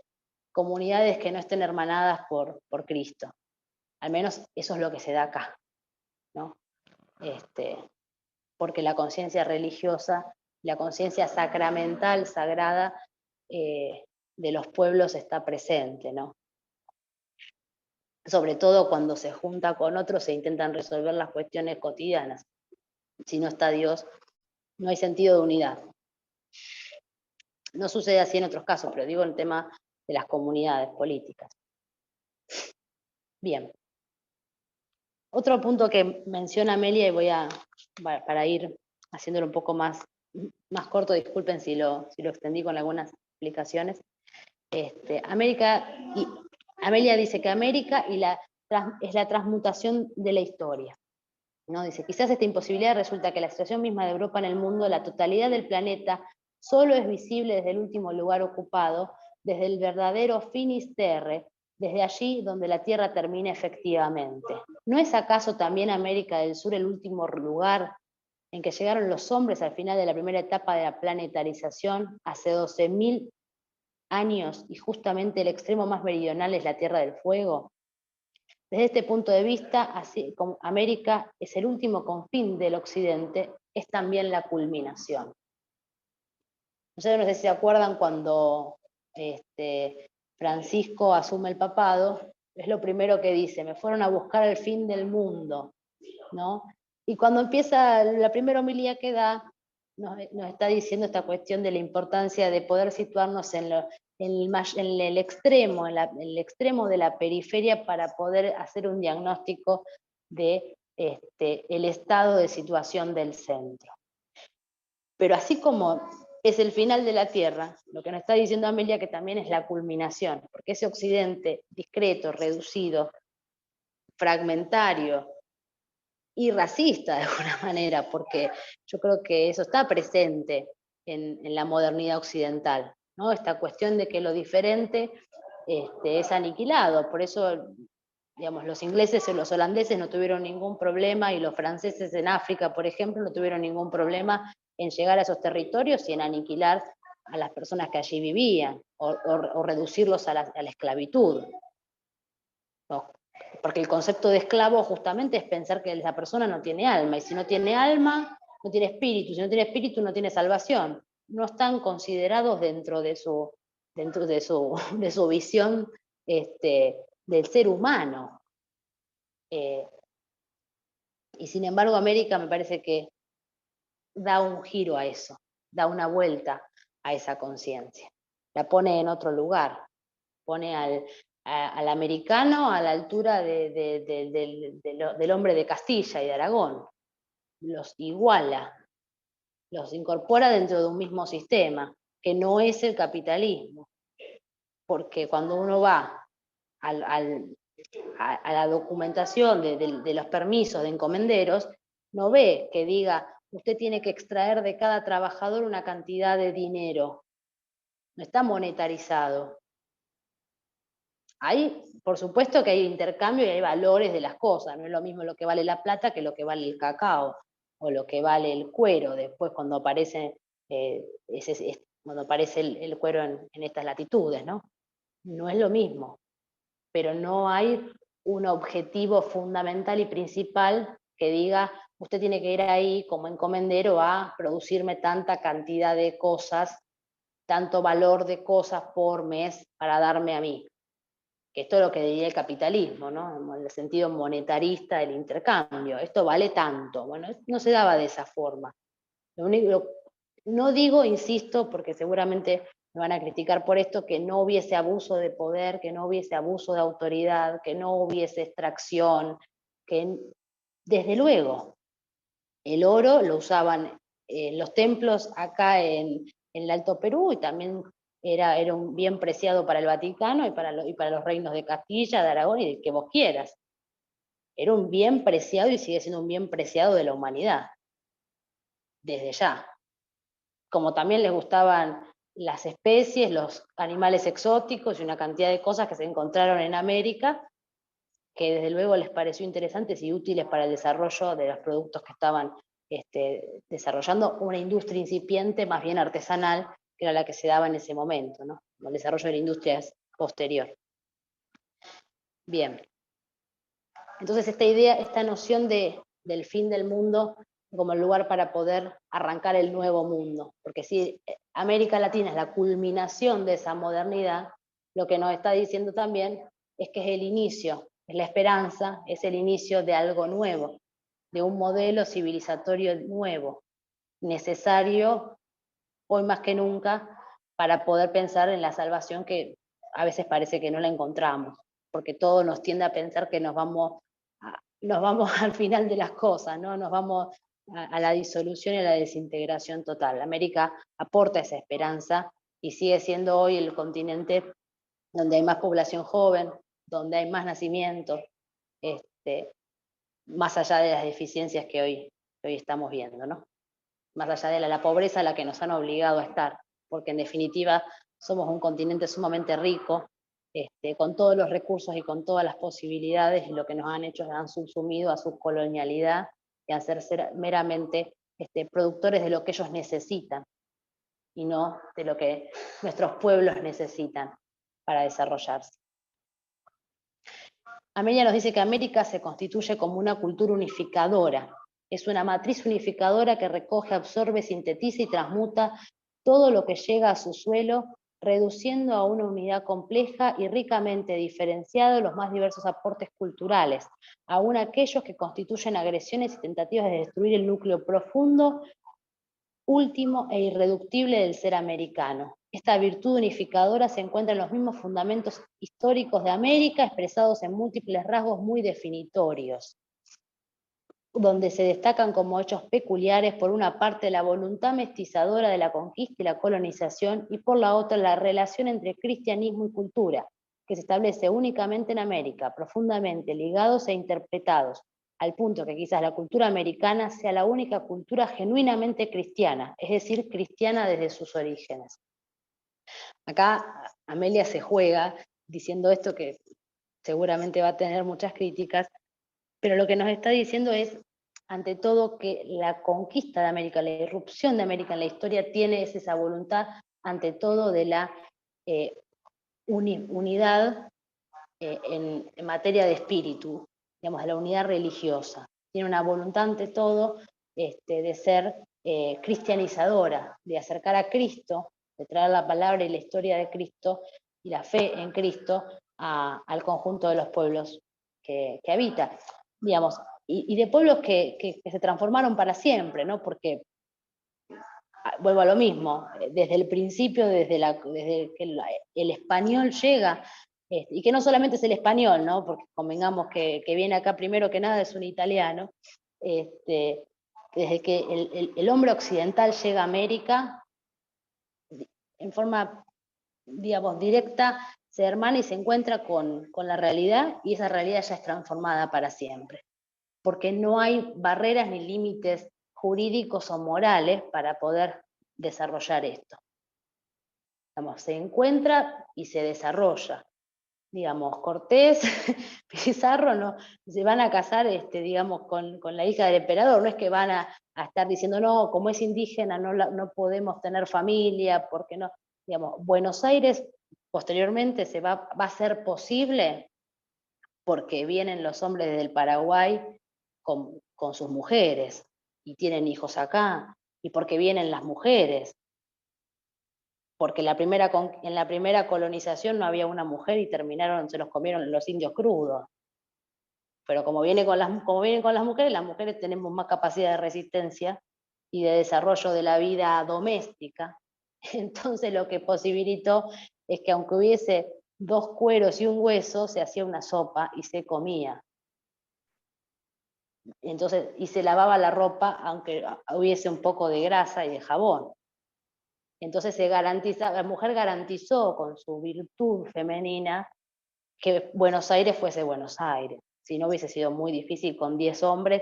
comunidades que no estén hermanadas por Cristo. Al menos eso es lo que se da acá, ¿no? Porque la conciencia religiosa, la conciencia sacramental, sagrada, de los pueblos está presente, ¿no? Sobre todo cuando se junta con otros e intentan resolver las cuestiones cotidianas. Si no está Dios, no hay sentido de unidad. No sucede así en otros casos, pero digo en el tema de las comunidades políticas. Bien. Otro punto que menciona Amelia, y para ir haciéndolo un poco más corto, disculpen si lo extendí con algunas explicaciones. Amelia dice que América es la transmutación de la historia, ¿no? Dice, quizás esta imposibilidad resulta que la situación misma de Europa en el mundo, la totalidad del planeta, solo es visible desde el último lugar ocupado, desde el verdadero Finisterre, desde allí donde la Tierra termina efectivamente. ¿No es acaso también América del Sur el último lugar en que llegaron los hombres al final de la primera etapa de la planetarización, hace 12.000 años, y justamente el extremo más meridional es la Tierra del Fuego? Desde este punto de vista, así como América es el último confín del Occidente, es también la culminación. Ustedes no sé si se acuerdan cuando Francisco asume el papado, es lo primero que dice, me fueron a buscar el fin del mundo, ¿no? Y cuando empieza la primera homilía que da, nos está diciendo esta cuestión de la importancia de poder situarnos en el extremo de la periferia para poder hacer un diagnóstico de el estado de situación del centro. Pero así como es el final de la Tierra, lo que nos está diciendo Amelia que también es la culminación, porque ese occidente discreto, reducido, fragmentario y racista de alguna manera, porque yo creo que eso está presente en la modernidad occidental, ¿no? Esta cuestión de que lo diferente es aniquilado, por eso, digamos, los ingleses o los holandeses no tuvieron ningún problema, y los franceses en África, por ejemplo, no tuvieron ningún problema en llegar a esos territorios y en aniquilar a las personas que allí vivían, o reducirlos a la esclavitud, ¿no? Porque el concepto de esclavo justamente es pensar que la persona no tiene alma, y si no tiene alma, no tiene espíritu, y si no tiene espíritu, no tiene salvación. No están considerados dentro de su visión del ser humano. Y sin embargo, América me parece que da un giro a eso, da una vuelta a esa conciencia. La pone en otro lugar, pone al americano a la altura del hombre de Castilla y de Aragón. Los iguala, los incorpora dentro de un mismo sistema, que no es el capitalismo. Porque cuando uno va a la documentación de los permisos de encomenderos, no ve que diga, usted tiene que extraer de cada trabajador una cantidad de dinero. No está monetarizado. Hay, por supuesto que hay intercambio y hay valores de las cosas, no es lo mismo lo que vale la plata que lo que vale el cacao, o lo que vale el cuero. Después, cuando aparece cuando aparece el cuero en estas latitudes, ¿no? No es lo mismo, pero no hay un objetivo fundamental y principal que diga, usted tiene que ir ahí como encomendero a producirme tanta cantidad de cosas, tanto valor de cosas por mes para darme a mí. Que esto es lo que diría el capitalismo, ¿no? En el sentido monetarista del intercambio. Esto vale tanto. Bueno, no se daba de esa forma. No digo, insisto, porque seguramente me van a criticar por esto, que no hubiese abuso de poder, que no hubiese abuso de autoridad, que no hubiese extracción, que desde luego el oro lo usaban en los templos acá en el Alto Perú y también era un bien preciado para el Vaticano y para los reinos de Castilla, de Aragón y de que vos quieras. Era un bien preciado y sigue siendo un bien preciado de la humanidad, desde ya. Como también les gustaban las especies, los animales exóticos y una cantidad de cosas que se encontraron en América, que desde luego les pareció interesantes y útiles para el desarrollo de los productos que estaban desarrollando una industria incipiente, más bien artesanal, que era la que se daba en ese momento, ¿no? El desarrollo de la industria es posterior. Bien. Entonces esta idea, esta noción del fin del mundo como el lugar para poder arrancar el nuevo mundo, porque si América Latina es la culminación de esa modernidad, lo que nos está diciendo también es que es el inicio, es la esperanza, es el inicio de algo nuevo, de un modelo civilizatorio nuevo, necesario hoy más que nunca para poder pensar en la salvación que a veces parece que no la encontramos, porque todo nos tiende a pensar que nos vamos al final de las cosas, ¿no? Nos vamos a la disolución y a la desintegración total. América aporta esa esperanza y sigue siendo hoy el continente donde hay más población joven, donde hay más nacimientos, más allá de las deficiencias que hoy estamos viendo, ¿no? Más allá de la pobreza a la que nos han obligado a estar, porque en definitiva somos un continente sumamente rico, con todos los recursos y con todas las posibilidades, y lo que nos han hecho es han subsumido a su colonialidad y a ser meramente productores de lo que ellos necesitan, y no de lo que nuestros pueblos necesitan para desarrollarse. Amelia nos dice que América se constituye como una cultura unificadora. Es una matriz unificadora que recoge, absorbe, sintetiza y transmuta todo lo que llega a su suelo, reduciendo a una unidad compleja y ricamente diferenciada los más diversos aportes culturales, aun aquellos que constituyen agresiones y tentativas de destruir el núcleo profundo, último e irreductible del ser americano. Esta virtud unificadora se encuentra en los mismos fundamentos históricos de América, expresados en múltiples rasgos muy definitorios, donde se destacan como hechos peculiares, por una parte, la voluntad mestizadora de la conquista y la colonización, y por la otra, la relación entre cristianismo y cultura, que se establece únicamente en América, profundamente ligados e interpretados, al punto que quizás la cultura americana sea la única cultura genuinamente cristiana, es decir, cristiana desde sus orígenes. Acá Amelia se juega diciendo esto que seguramente va a tener muchas críticas, pero lo que nos está diciendo es, ante todo, que la conquista de América, la irrupción de América en la historia tiene esa voluntad, ante todo, de la unidad en materia de espíritu, digamos, de la unidad religiosa. Tiene una voluntad, ante todo, de ser cristianizadora, de acercar a Cristo, de traer la palabra y la historia de Cristo y la fe en Cristo al conjunto de los pueblos que habita, digamos, y de pueblos que se transformaron para siempre, ¿no? Porque, vuelvo a lo mismo, desde el principio, desde que el español llega, y que no solamente es el español, ¿no? Porque convengamos que viene acá primero que nada es un italiano, desde que el hombre occidental llega a América, en forma, digamos, directa, se hermana y se encuentra con la realidad, y esa realidad ya es transformada para siempre, porque no hay barreras ni límites jurídicos o morales para poder desarrollar esto. Digamos, se encuentra y se desarrolla. digamos, Cortés, Pizarro, no, se van a casar, digamos, con la hija del emperador, no es que van a estar diciendo, no, como es indígena no podemos tener familia, porque no, digamos, Buenos Aires posteriormente va a ser posible porque vienen los hombres del Paraguay con sus mujeres y tienen hijos acá, y porque vienen las mujeres, porque en la primera colonización no había una mujer y se los comieron los indios crudos. Pero como vienen con las mujeres tenemos más capacidad de resistencia y de desarrollo de la vida doméstica. Entonces lo que posibilitó es que aunque hubiese 2 cueros y un hueso, se hacía una sopa y se comía. Entonces, y se lavaba la ropa aunque hubiese un poco de grasa y de jabón. Entonces la mujer garantizó con su virtud femenina que Buenos Aires fuese Buenos Aires. Si no hubiese sido muy difícil con 10 hombres,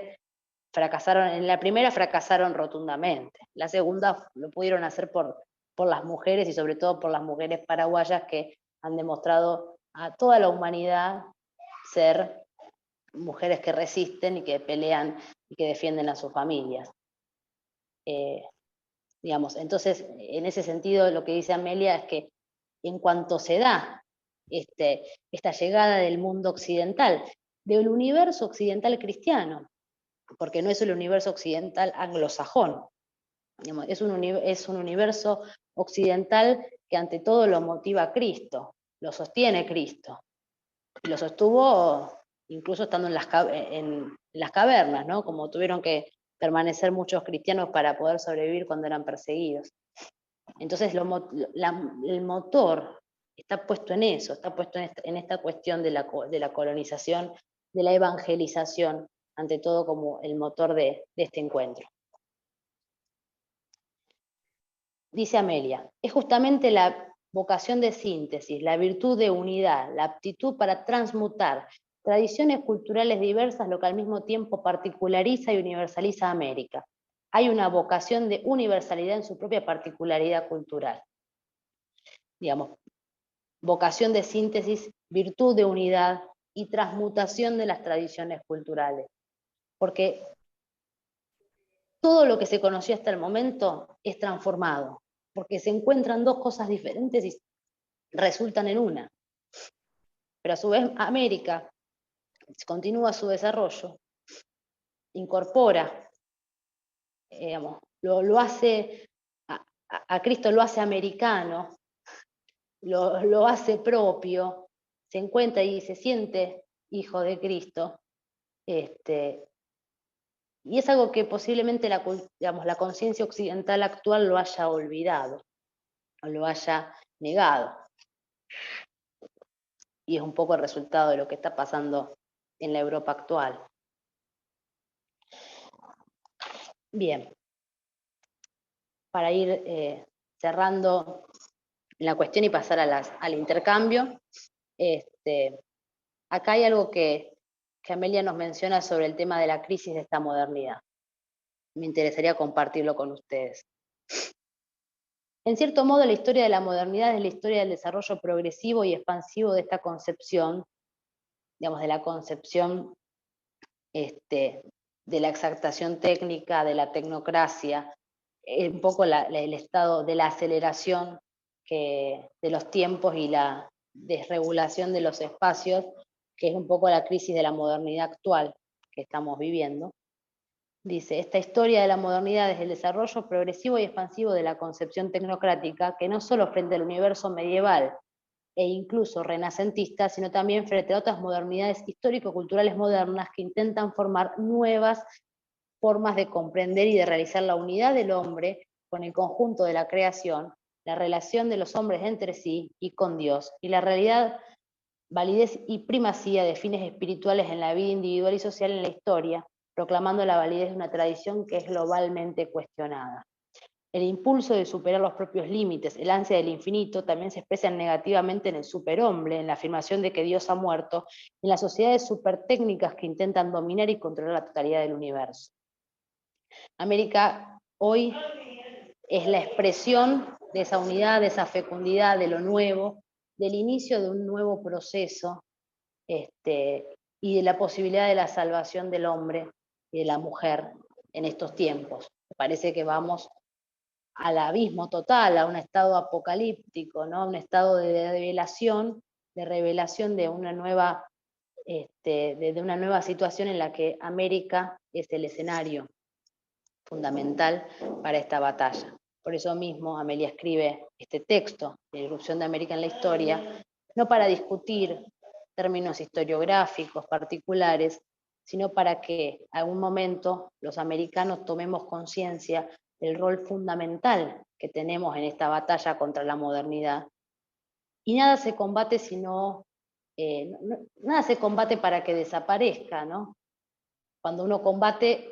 en la primera fracasaron rotundamente. La segunda lo pudieron hacer por las mujeres y sobre todo por las mujeres paraguayas que han demostrado a toda la humanidad ser mujeres que resisten y que pelean y que defienden a sus familias. Digamos, entonces, en ese sentido, lo que dice Amelia es que en cuanto se da esta llegada del mundo occidental, del universo occidental cristiano, porque no es el universo occidental anglosajón, digamos, es un universo occidental que ante todo lo motiva Cristo, lo sostiene Cristo, y lo sostuvo incluso estando en las cavernas, ¿no? Como tuvieron que permanecer muchos cristianos para poder sobrevivir cuando eran perseguidos. Entonces el motor está puesto en eso, está puesto en esta cuestión de la colonización, de la evangelización, ante todo como el motor de este encuentro. Dice Amelia, es justamente la vocación de síntesis, la virtud de unidad, la aptitud para transmutar tradiciones culturales diversas lo que al mismo tiempo particulariza y universaliza a América. Hay una vocación de universalidad en su propia particularidad cultural. Digamos, vocación de síntesis, virtud de unidad y transmutación de las tradiciones culturales. Porque todo lo que se conoció hasta el momento es transformado, porque se encuentran 2 cosas diferentes y resultan en una. Pero a su vez América continúa su desarrollo, incorpora, digamos, lo hace, a Cristo lo hace americano, lo hace propio, se encuentra y se siente hijo de Cristo, y es algo que posiblemente la conciencia occidental actual lo haya olvidado, o lo haya negado. Y es un poco el resultado de lo que está pasando en la Europa actual. Bien, para ir cerrando la cuestión y pasar al intercambio, acá hay algo que Amelia nos menciona sobre el tema de la crisis de esta modernidad. Me interesaría compartirlo con ustedes. En cierto modo, la historia de la modernidad es la historia del desarrollo progresivo y expansivo de esta concepción, digamos, de la concepción de la exaltación técnica, de la tecnocracia, un poco el estado de la aceleración de los tiempos y la desregulación de los espacios, que es un poco la crisis de la modernidad actual que estamos viviendo. Dice, esta historia de la modernidad es el desarrollo progresivo y expansivo de la concepción tecnocrática, que no solo frente al universo medieval e incluso renacentista, sino también frente a otras modernidades histórico-culturales modernas que intentan formar nuevas formas de comprender y de realizar la unidad del hombre con el conjunto de la creación, la relación de los hombres entre sí y con Dios, y la realidad, validez y primacía de fines espirituales en la vida individual y social en la historia, proclamando la validez de una tradición que es globalmente cuestionada. El impulso de superar los propios límites, el ansia del infinito, también se expresan negativamente en el superhombre, en la afirmación de que Dios ha muerto, en las sociedades supertécnicas que intentan dominar y controlar la totalidad del universo. América hoy es la expresión de esa unidad, de esa fecundidad, de lo nuevo, del inicio de un nuevo proceso y de la posibilidad de la salvación del hombre y de la mujer en estos tiempos. Me parece que vamos al abismo total, a un estado apocalíptico, ¿no? Un estado de revelación de una nueva, de una nueva situación en la que América es el escenario fundamental para esta batalla. Por eso mismo Amelia escribe este texto, La irrupción de América en la historia, no para discutir términos historiográficos particulares, sino para que en algún momento los americanos tomemos conciencia del rol fundamental que tenemos en esta batalla contra la modernidad. Y nada se combate nada se combate para que desaparezca, ¿no? Cuando uno combate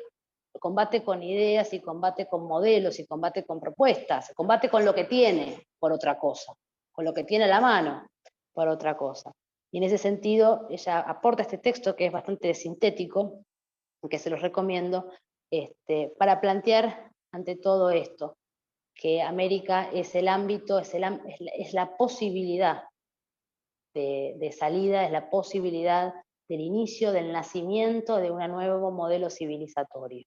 con ideas y combate con modelos y combate con propuestas, combate con lo que tiene por otra cosa, con lo que tiene a la mano por otra cosa. Y en ese sentido ella aporta este texto que es bastante sintético, que se los recomiendo, para plantear ante todo esto, que América es el ámbito, es la posibilidad de salida, es la posibilidad del inicio, del nacimiento de un nuevo modelo civilizatorio.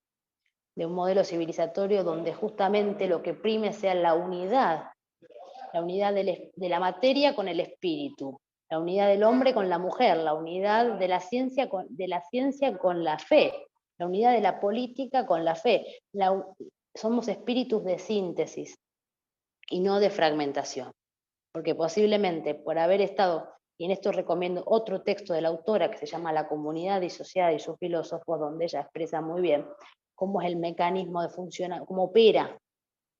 De un modelo civilizatorio donde justamente lo que prime sea la unidad de la materia con el espíritu, la unidad del hombre con la mujer, la unidad de la ciencia con la fe, la unidad de la política con la fe. Somos espíritus de síntesis y no de fragmentación, porque posiblemente por haber estado, y en esto recomiendo otro texto de la autora que se llama La comunidad disociada y sus filósofos, donde ella expresa muy bien cómo es el mecanismo de funcionar, cómo opera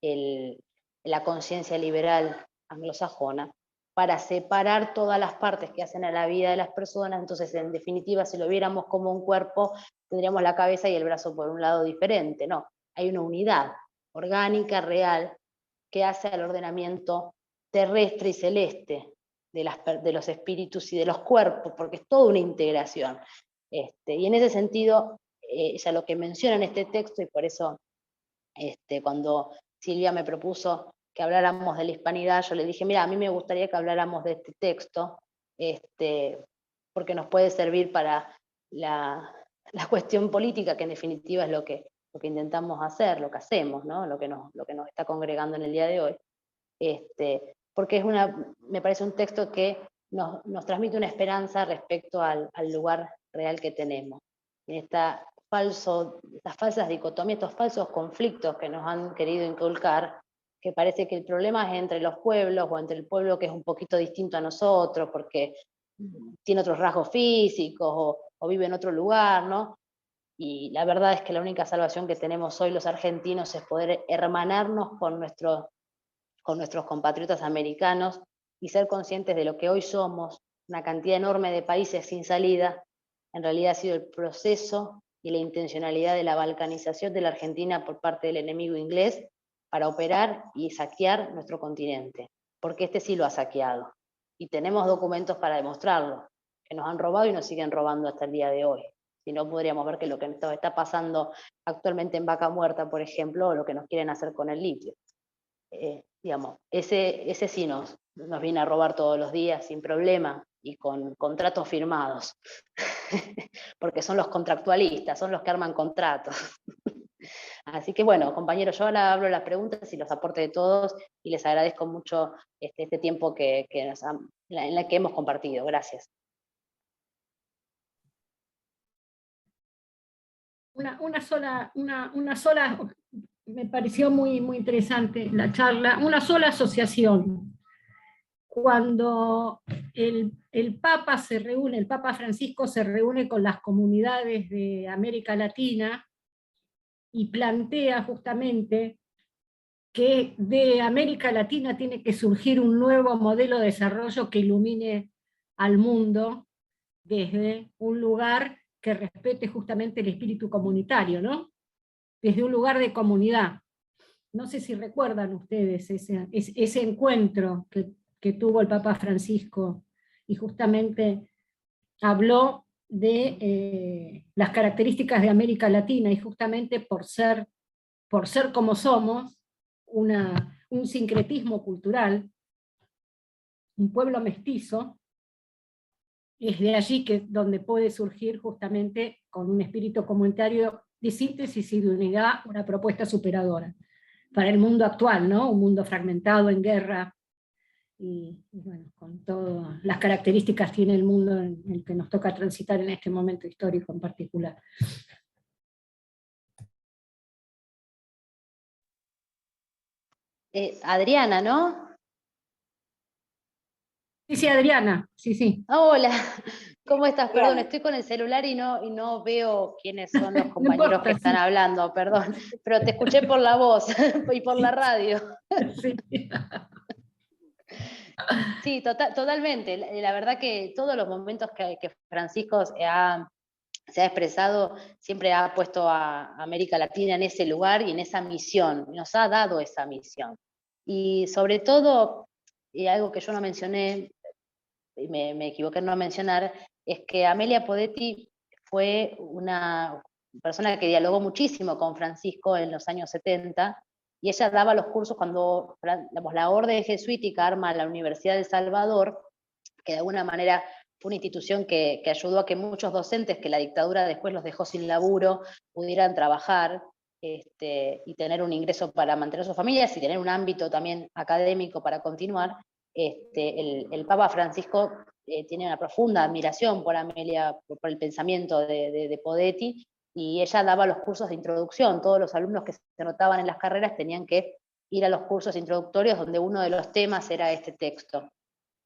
la conciencia liberal anglosajona para separar todas las partes que hacen a la vida de las personas. Entonces, en definitiva, si lo viéramos como un cuerpo, tendríamos la cabeza y el brazo por un lado diferente. No, hay una unidad orgánica, real, que hace al ordenamiento terrestre y celeste de los espíritus y de los cuerpos, porque es toda una integración. Y en ese sentido, ella lo que menciona en este texto, y por eso cuando Silvia me propuso que habláramos de la hispanidad, yo le dije, mira, a mí me gustaría que habláramos de este texto, porque nos puede servir para la cuestión política, que en definitiva es lo que intentamos hacer, lo que hacemos, ¿no? lo que nos está congregando en el día de hoy. Porque me parece un texto que nos transmite una esperanza respecto al lugar real que tenemos. En estas falsas dicotomías, estos falsos conflictos que nos han querido inculcar, que parece que el problema es entre los pueblos o entre el pueblo que es un poquito distinto a nosotros porque tiene otros rasgos físicos o vive en otro lugar, ¿no? Y la verdad es que la única salvación que tenemos hoy los argentinos es poder hermanarnos con nuestros compatriotas americanos y ser conscientes de lo que hoy somos, una cantidad enorme de países sin salida. En realidad ha sido el proceso y la intencionalidad de la balcanización de la Argentina por parte del enemigo inglés para operar y saquear nuestro continente, porque este sí lo ha saqueado. Y tenemos documentos para demostrarlo, que nos han robado y nos siguen robando hasta el día de hoy. Si no, podríamos ver que lo que está pasando actualmente en Vaca Muerta, por ejemplo, o lo que nos quieren hacer con el litio. Digamos, ese sí nos viene a robar todos los días sin problema y con contratos firmados, porque son los contractualistas, son los que arman contratos. Así que bueno, compañeros, yo ahora hablo las preguntas y los aportes de todos y les agradezco mucho este tiempo en la que hemos compartido. Gracias. Una sola, me pareció muy, muy interesante la charla, una sola asociación. Cuando el Papa se reúne, el Papa Francisco se reúne con las comunidades de América Latina y plantea justamente que de América Latina tiene que surgir un nuevo modelo de desarrollo que ilumine al mundo desde un lugar que respete justamente el espíritu comunitario, ¿no? Desde un lugar de comunidad. No sé si recuerdan ustedes ese encuentro que tuvo el Papa Francisco, y justamente habló de las características de América Latina, y justamente por ser como somos, un sincretismo cultural, un pueblo mestizo, es de allí donde puede surgir justamente con un espíritu comunitario de síntesis y de unidad una propuesta superadora para el mundo actual, ¿no? Un mundo fragmentado, en guerra, y bueno, con todas las características que tiene el mundo en el que nos toca transitar en este momento histórico en particular. Adriana, ¿no? Sí, sí, Adriana, sí, sí. Hola, ¿cómo estás? Perdón, Adriana. estoy con el celular y no veo quiénes son los No compañeros que importa, están sí. hablando, perdón, pero te escuché por la voz y por la radio. Sí. Sí, totalmente. La verdad que todos los momentos que Francisco se ha expresado, siempre ha puesto a América Latina en ese lugar y en esa misión, nos ha dado esa misión. Y sobre todo, y algo que yo no mencioné, y me equivoqué en no mencionar, es que Amelia Podetti fue una persona que dialogó muchísimo con Francisco en los años 70, y ella daba los cursos cuando la orden jesuítica arma la Universidad de El Salvador, que de alguna manera fue una institución que ayudó a que muchos docentes que la dictadura después los dejó sin laburo pudieran trabajar y tener un ingreso para mantener a sus familias y tener un ámbito también académico para continuar. El Papa Francisco tiene una profunda admiración por Amelia, por el pensamiento de Podetti, y ella daba los cursos de introducción. Todos los alumnos que se anotaban en las carreras tenían que ir a los cursos introductorios donde uno de los temas era este texto.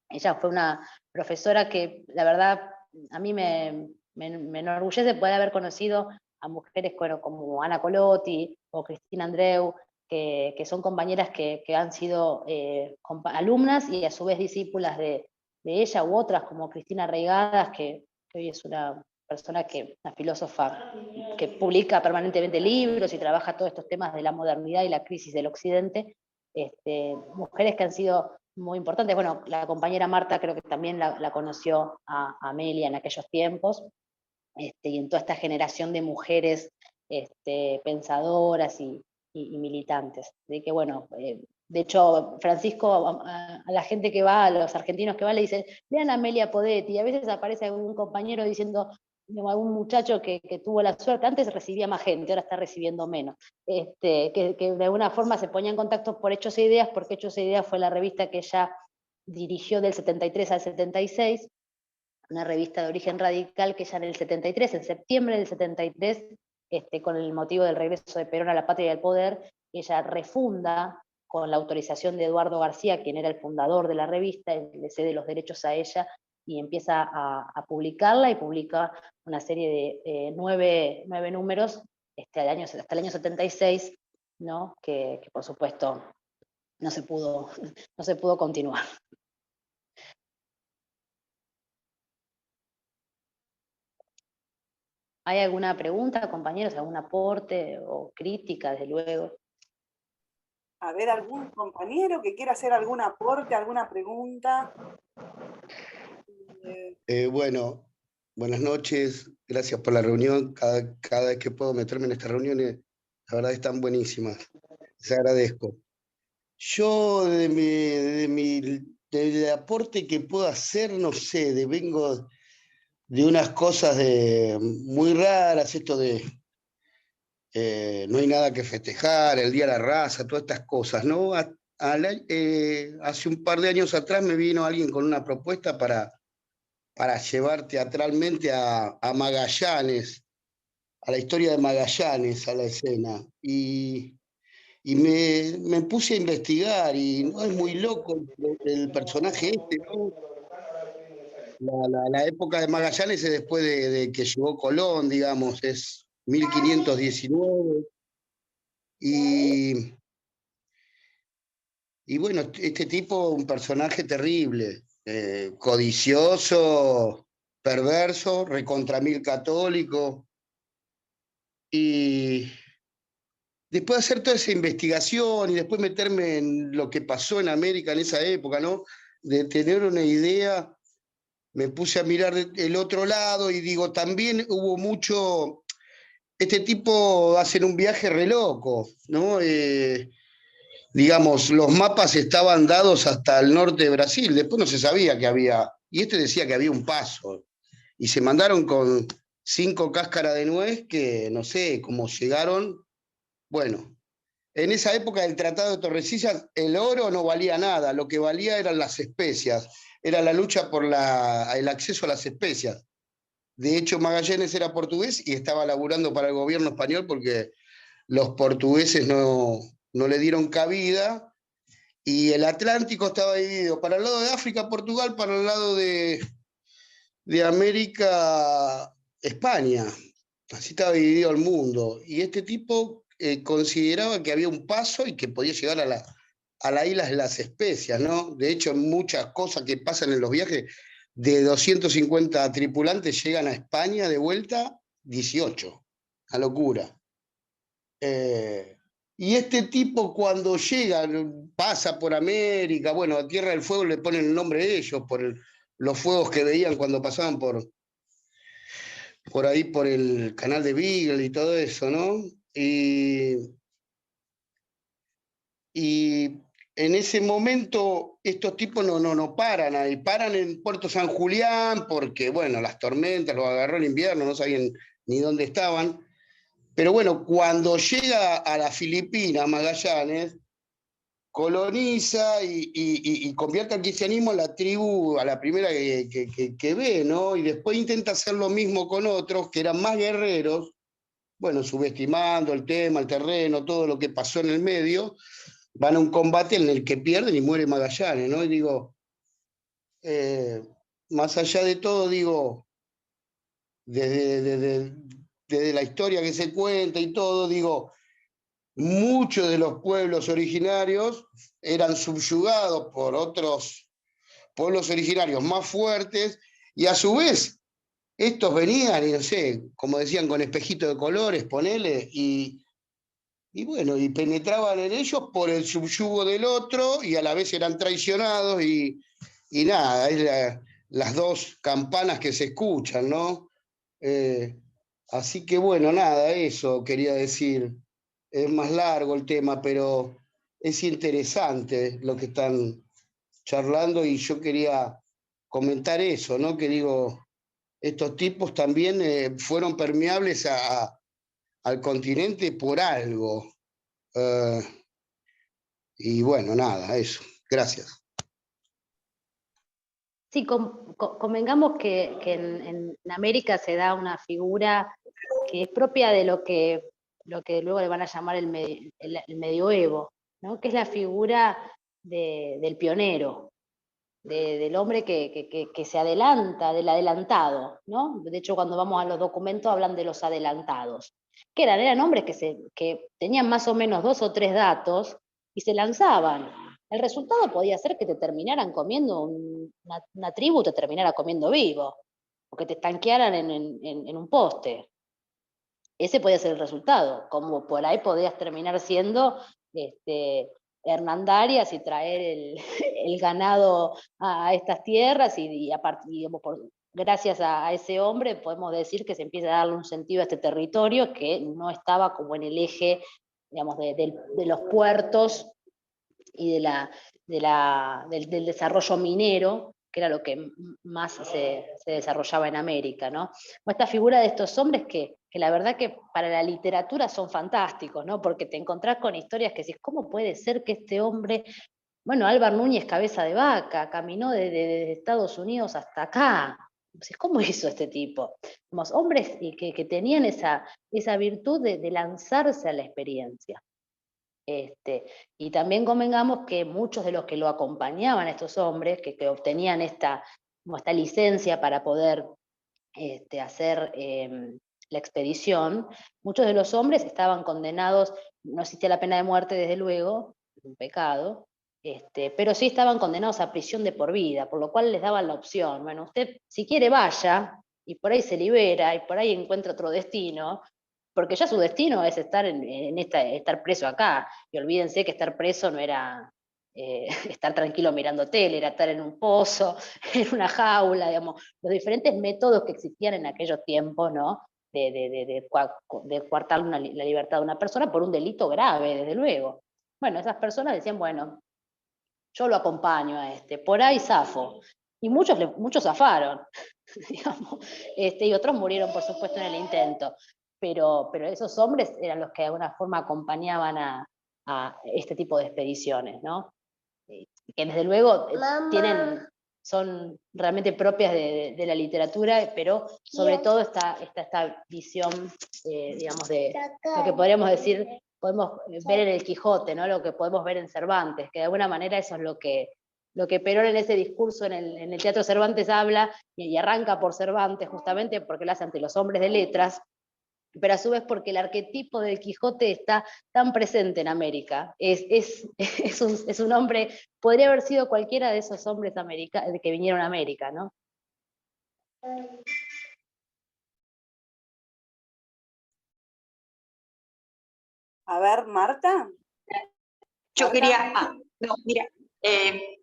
Ella fue una profesora que, la verdad, a mí me enorgullece poder haber conocido a mujeres como Ana Colotti o Cristina Andreu, que son compañeras que han sido alumnas y a su vez discípulas de ella, u otras como Cristina Reigadas, que hoy es una persona una filósofa que publica permanentemente libros y trabaja todos estos temas de la modernidad y la crisis del Occidente. Mujeres que han sido muy importantes. Bueno, la compañera Marta creo que también la conoció a Amelia en aquellos tiempos, y en toda esta generación de mujeres pensadoras y militantes. Así que bueno, de hecho, Francisco, a la gente que va, a los argentinos que van, le dicen, vean a Amelia Podetti, y a veces aparece algún compañero diciendo, algún muchacho que tuvo la suerte, antes recibía más gente, ahora está recibiendo menos, que de alguna forma se ponía en contacto por Hechos e Ideas, porque Hechos e Ideas fue la revista que ella dirigió del 73 al 76, una revista de origen radical que ella en el 73, en septiembre del 73, con el motivo del regreso de Perón a la patria y al poder, ella refunda con la autorización de Eduardo García, quien era el fundador de la revista, le cede los derechos a ella y empieza a publicarla, y publica una serie de 9 números hasta el año 76, ¿no? que por supuesto no se pudo continuar. ¿Hay alguna pregunta, compañeros? ¿Algún aporte o crítica, desde luego? A ver, algún compañero que quiera hacer algún aporte, alguna pregunta. Bueno, buenas noches, gracias por la reunión. Cada vez que puedo meterme en estas reuniones, la verdad están buenísimas. Les agradezco. Yo, del aporte que puedo hacer, no sé, vengo de unas cosas muy raras, esto de no hay nada que festejar, el Día de la Raza, todas estas cosas, ¿no? Hace un par de años atrás me vino alguien con una propuesta para llevar teatralmente a Magallanes, a la historia de Magallanes, a la escena. Y me puse a investigar, y no es muy loco el personaje ¿no? La época de Magallanes es después de que llegó Colón, digamos, es 1519. Y bueno, este tipo, un personaje terrible, codicioso, perverso, recontra mil católico. Y después de hacer toda esa investigación y después meterme en lo que pasó en América en esa época, ¿no? De tener una idea, me puse a mirar el otro lado y digo, también hubo mucho. Este tipo hacen un viaje re loco, ¿no? digamos, los mapas estaban dados hasta el norte de Brasil, después no se sabía que había, y este decía que había un paso, y se mandaron con 5 cáscaras de nuez que no sé cómo llegaron. Bueno, en esa época del Tratado de Tordesillas el oro no valía nada, lo que valía eran las especias, era la lucha por el acceso a las especias. De hecho, Magallanes era portugués y estaba laburando para el gobierno español porque los portugueses no le dieron cabida, y el Atlántico estaba dividido para el lado de África, Portugal, para el lado de América, España. Así estaba dividido el mundo. Y este tipo consideraba que había un paso y que podía llegar a la isla de las especias, ¿no? De hecho, muchas cosas que pasan en los viajes, de 250 tripulantes llegan a España de vuelta 18. Una locura. Y este tipo cuando llega, pasa por América, bueno, a Tierra del Fuego le ponen el nombre de ellos, por los fuegos que veían cuando pasaban por ahí, por el canal de Beagle y todo eso, ¿no? Y en ese momento estos tipos no paran ahí, paran en Puerto San Julián porque, bueno, las tormentas, los agarró el invierno, no sabían ni dónde estaban. Pero bueno, cuando llega a las Filipinas, Magallanes, coloniza y convierte al cristianismo en la tribu, a la primera que ve, ¿no? Y después intenta hacer lo mismo con otros que eran más guerreros, bueno, subestimando el tema, el terreno, todo lo que pasó en el medio, van a un combate en el que pierden y muere Magallanes, ¿no? Y digo, eh, más allá de todo, digo, desde la historia que se cuenta y todo, digo, muchos de los pueblos originarios eran subyugados por otros pueblos originarios más fuertes, y a su vez estos venían, y no sé, como decían, con espejitos de colores, ponele, y bueno, y penetraban en ellos por el subyugo del otro, y a la vez eran traicionados, y nada, es las dos campanas que se escuchan, ¿no? Eh, Así que bueno, nada, eso quería decir. Es más largo el tema, pero es interesante lo que están charlando, y yo quería comentar eso, ¿no? Que digo, estos tipos también fueron permeables al continente por algo. Eh, y bueno, nada, eso. Gracias. Sí, convengamos que en América se da una figura que es propia de lo que luego le van a llamar el medioevo, ¿no? Que es la figura del pionero, del hombre que se adelanta, del adelantado, ¿no? De hecho, cuando vamos a los documentos hablan de los adelantados, que eran hombres que tenían más o menos 2 o 3 datos y se lanzaban. El resultado podía ser que te terminaran comiendo, una tribu te terminara comiendo vivo, o que te estanquearan en un poste. Ese podía ser el resultado, como por ahí podías terminar siendo hernandarias y traer el ganado a estas tierras, y digamos, gracias a ese hombre podemos decir que se empieza a darle un sentido a este territorio que no estaba como en el eje, digamos, de los puertos y del desarrollo minero, que era lo que más se desarrollaba en América, ¿no? Esta figura de estos hombres que la verdad que para la literatura son fantásticos, ¿no? Porque te encontrás con historias que decís, ¿cómo puede ser que este hombre, bueno, Álvar Núñez Cabeza de Vaca, caminó desde Estados Unidos hasta acá? ¿Cómo hizo este tipo? Somos hombres que tenían esa virtud de lanzarse a la experiencia. Y también convengamos que muchos de los que lo acompañaban a estos hombres, que obtenían esta licencia para poder hacer la expedición, muchos de los hombres estaban condenados, no existía la pena de muerte desde luego, un pecado, pero sí estaban condenados a prisión de por vida, por lo cual les daban la opción, bueno, usted si quiere vaya, y por ahí se libera, y por ahí encuentra otro destino, porque ya su destino es estar preso acá, y olvídense que estar preso no era estar tranquilo mirando tele, era estar en un pozo, en una jaula, digamos, los diferentes métodos que existían en aquellos tiempos, ¿no? De coartar la libertad de una persona por un delito grave, desde luego. Bueno, esas personas decían, bueno, yo lo acompaño a este, por ahí zafo. Y muchos zafaron, digamos, y otros murieron, por supuesto, en el intento. Pero esos hombres eran los que de alguna forma acompañaban a este tipo de expediciones, ¿no? Que desde luego son realmente propias de la literatura, pero sobre todo está esta visión, digamos, de lo que podríamos decir, podemos ver en el Quijote, ¿no? Lo que podemos ver en Cervantes, que de alguna manera eso es lo que Perón en ese discurso en el Teatro Cervantes habla, y arranca por Cervantes justamente porque lo hace ante los hombres de letras, pero a su vez porque el arquetipo del Quijote está tan presente en América. Es un hombre, podría haber sido cualquiera de esos hombres que vinieron a América, ¿no? A ver, Marta. Yo quería, no, mira,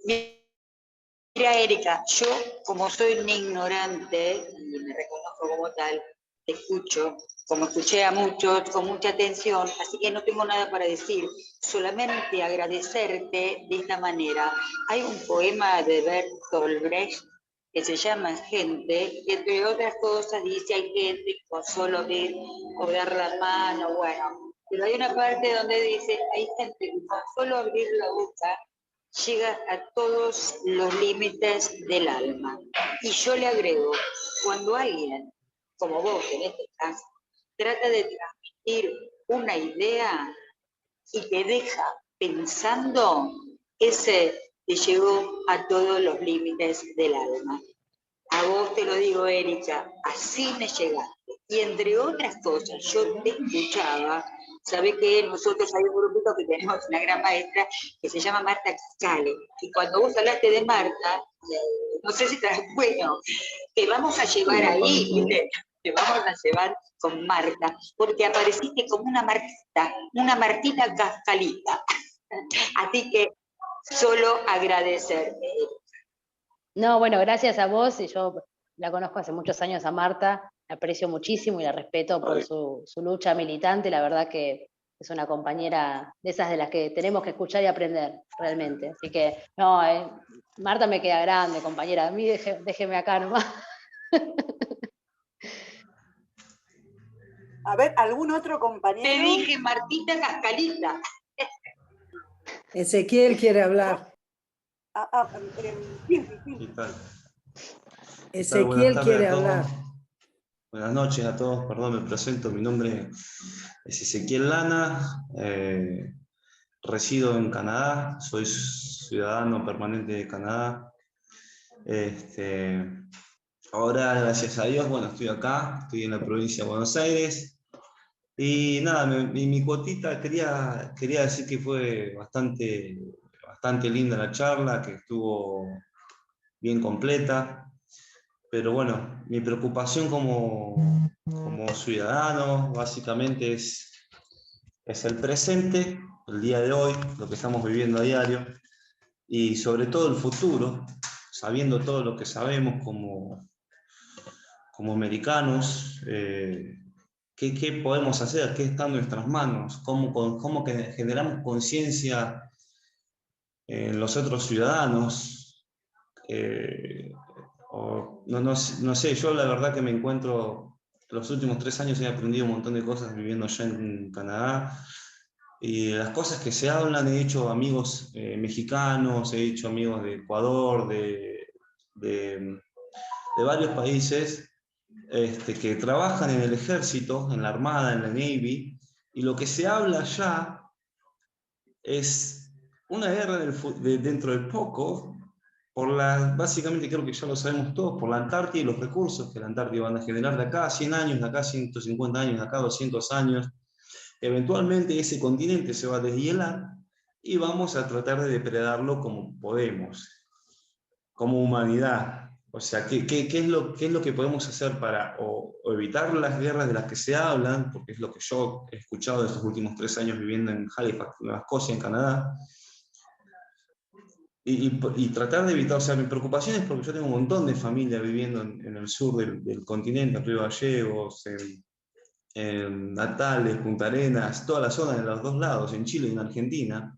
mira, Erika, yo como soy una ignorante, y me reconozco como tal, te escucho, como escuché a muchos, con mucha atención, así que no tengo nada para decir, solamente agradecerte de esta manera. Hay un poema de Bertolt Brecht que se llama Gente, que entre otras cosas dice, hay gente que con solo ver o dar la mano, bueno, pero hay una parte donde dice, hay gente que con solo abrir la boca llega a todos los límites del alma. Y yo le agrego, cuando alguien, como vos en este caso, trata de transmitir una idea y te deja pensando, ese te llegó a todos los límites del alma. A vos te lo digo, Erika, así me llegaste. Y entre otras cosas, yo te escuchaba, sabés que nosotros hay un grupito que tenemos una gran maestra que se llama Marta Cascale. Y cuando vos hablaste de Marta, no sé si te das bueno, te vamos a llevar ahí, ¿viste? Te vamos a llevar con Marta, porque apareciste como una Martita Cascalita. Así que solo agradecerte. No, bueno, gracias a vos, y yo la conozco hace muchos años a Marta, la aprecio muchísimo y la respeto por su lucha militante, la verdad que es una compañera de esas de las que tenemos que escuchar y aprender, realmente. Así que, no, Marta me queda grande, compañera, a mí déjeme acá nomás. A ver, ¿algún otro compañero? Te dije Martita Cascalita. Ezequiel quiere hablar. Sí. ¿Qué tal? Ezequiel quiere hablar. Buenas noches a todos, perdón, me presento, mi nombre es Ezequiel Lana, resido en Canadá, soy ciudadano permanente de Canadá. Ahora, gracias a Dios, bueno, estoy acá, estoy en la provincia de Buenos Aires, y nada, mi cuotita quería decir que fue bastante linda la charla, que estuvo bien completa. Pero bueno, mi preocupación como ciudadano básicamente es el presente, el día de hoy, lo que estamos viviendo a diario, y sobre todo el futuro, sabiendo todo lo que sabemos como americanos, ¿qué podemos hacer? ¿Qué está en nuestras manos? ¿Cómo generamos conciencia en los otros ciudadanos? No sé, yo la verdad que me encuentro, los últimos 3 años he aprendido un montón de cosas viviendo allá en Canadá, y las cosas que se hablan, he hecho amigos mexicanos, he hecho amigos de Ecuador, de varios países que trabajan en el ejército, en la armada, en la Navy, y lo que se habla allá es una guerra dentro de poco, básicamente creo que ya lo sabemos todos, por la Antártida y los recursos que la Antártida van a generar de acá a 100 años, de acá a 150 años, de acá a 200 años. Eventualmente ese continente se va a deshielar y vamos a tratar de depredarlo como podemos, como humanidad. O sea, ¿qué es lo que podemos hacer para o evitar las guerras de las que se hablan? Porque es lo que yo he escuchado de estos últimos 3 años viviendo en Halifax, Nueva Escocia, en Canadá. Y tratar de evitar, o sea, mi preocupación es porque yo tengo un montón de familia viviendo en el sur del continente, en Río Gallegos, en Natales, Punta Arenas, toda la zona de los dos lados, en Chile y en Argentina.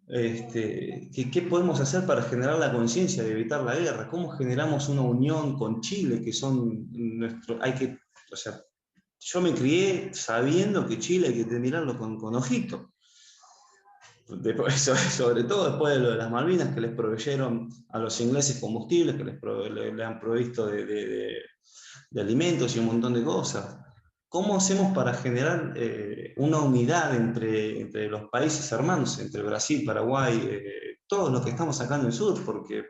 ¿qué podemos hacer para generar la conciencia de evitar la guerra? ¿Cómo generamos una unión con Chile, que son nuestro, o sea, yo me crié sabiendo que Chile hay que mirarlo con ojito. Sobre todo después de lo de las Malvinas, que les proveyeron a los ingleses combustibles, que les han provisto de alimentos y un montón de cosas. ¿Cómo hacemos para generar una unidad entre los países hermanos, entre Brasil, Paraguay, todos los que estamos acá en el sur? Porque,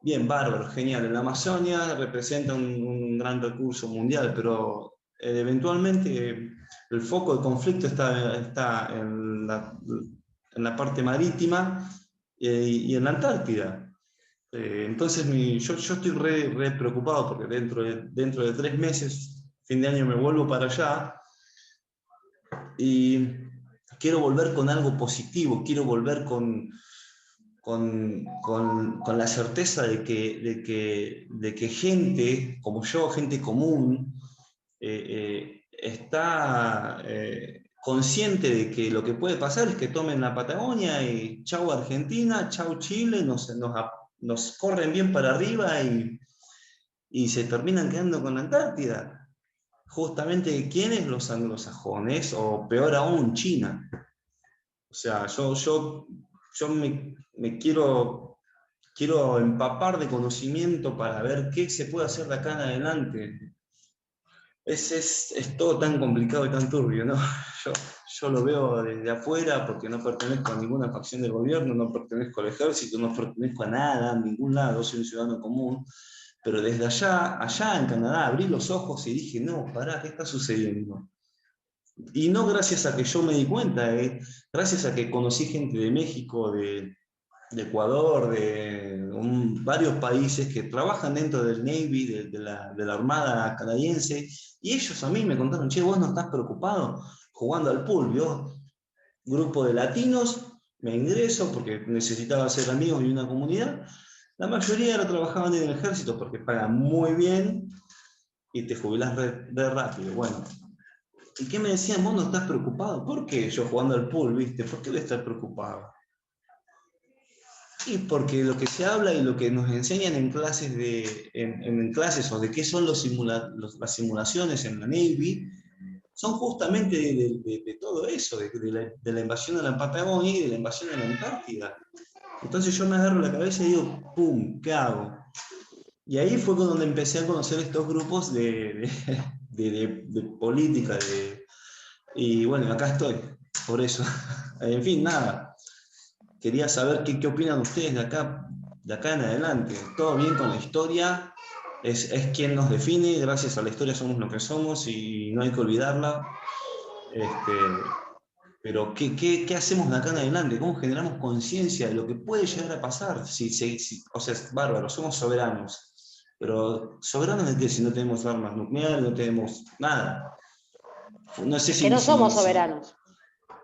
bien, bárbaro, genial, la Amazonia representa un gran recurso mundial, pero eventualmente el foco de conflicto está en la parte marítima y en la Antártida. Entonces yo estoy re preocupado porque dentro de 3 meses, fin de año, me vuelvo para allá y quiero volver con algo positivo, quiero volver con la certeza de que gente como yo, gente común, está consciente de que lo que puede pasar es que tomen la Patagonia y chau Argentina, chau Chile, nos corren bien para arriba y se terminan quedando con la Antártida. Justamente, ¿quiénes? Los anglosajones, o peor aún, China. O sea, yo me quiero empapar de conocimiento para ver qué se puede hacer de acá en adelante. Es todo tan complicado y tan turbio, ¿no? Yo lo veo desde afuera porque no pertenezco a ninguna facción del gobierno, no pertenezco al ejército, no pertenezco a nada, a ningún lado, soy un ciudadano común. Pero desde allá en Canadá, abrí los ojos y dije, no, pará, ¿qué está sucediendo? Y no gracias a que yo me di cuenta, gracias a que conocí gente de México, de Ecuador, de varios países que trabajan dentro del Navy, de la Armada canadiense, y ellos a mí me contaron, che, vos no estás preocupado jugando al pool, ¿vio? Grupo de latinos, me ingreso porque necesitaba ser amigos y una comunidad. La mayoría ahora trabajaban en el ejército porque pagan muy bien y te jubilás re rápido. Bueno, ¿y qué me decían? Vos no estás preocupado. ¿Por qué yo jugando al pool, viste? ¿Por qué voy a estar preocupado? Y porque lo que se habla y lo que nos enseñan en clases, en clases o de qué son las simulaciones en la Navy, son justamente de todo eso, de la invasión a la Patagonia y de la invasión a la Antártida. Entonces yo me agarro la cabeza y digo, ¡pum! ¿Qué hago? Y ahí fue donde empecé a conocer estos grupos de política. Y bueno, acá estoy, por eso. En fin, nada. Quería saber qué opinan ustedes de acá en adelante. Todo bien con la historia, es quien nos define, gracias a la historia somos lo que somos y no hay que olvidarla. Pero ¿qué hacemos de acá en adelante? ¿Cómo generamos conciencia de lo que puede llegar a pasar? O sea, es bárbaro, somos soberanos. Pero ¿soberanos de qué? Si no tenemos armas nucleares, no tenemos nada. No sé que no somos soberanos.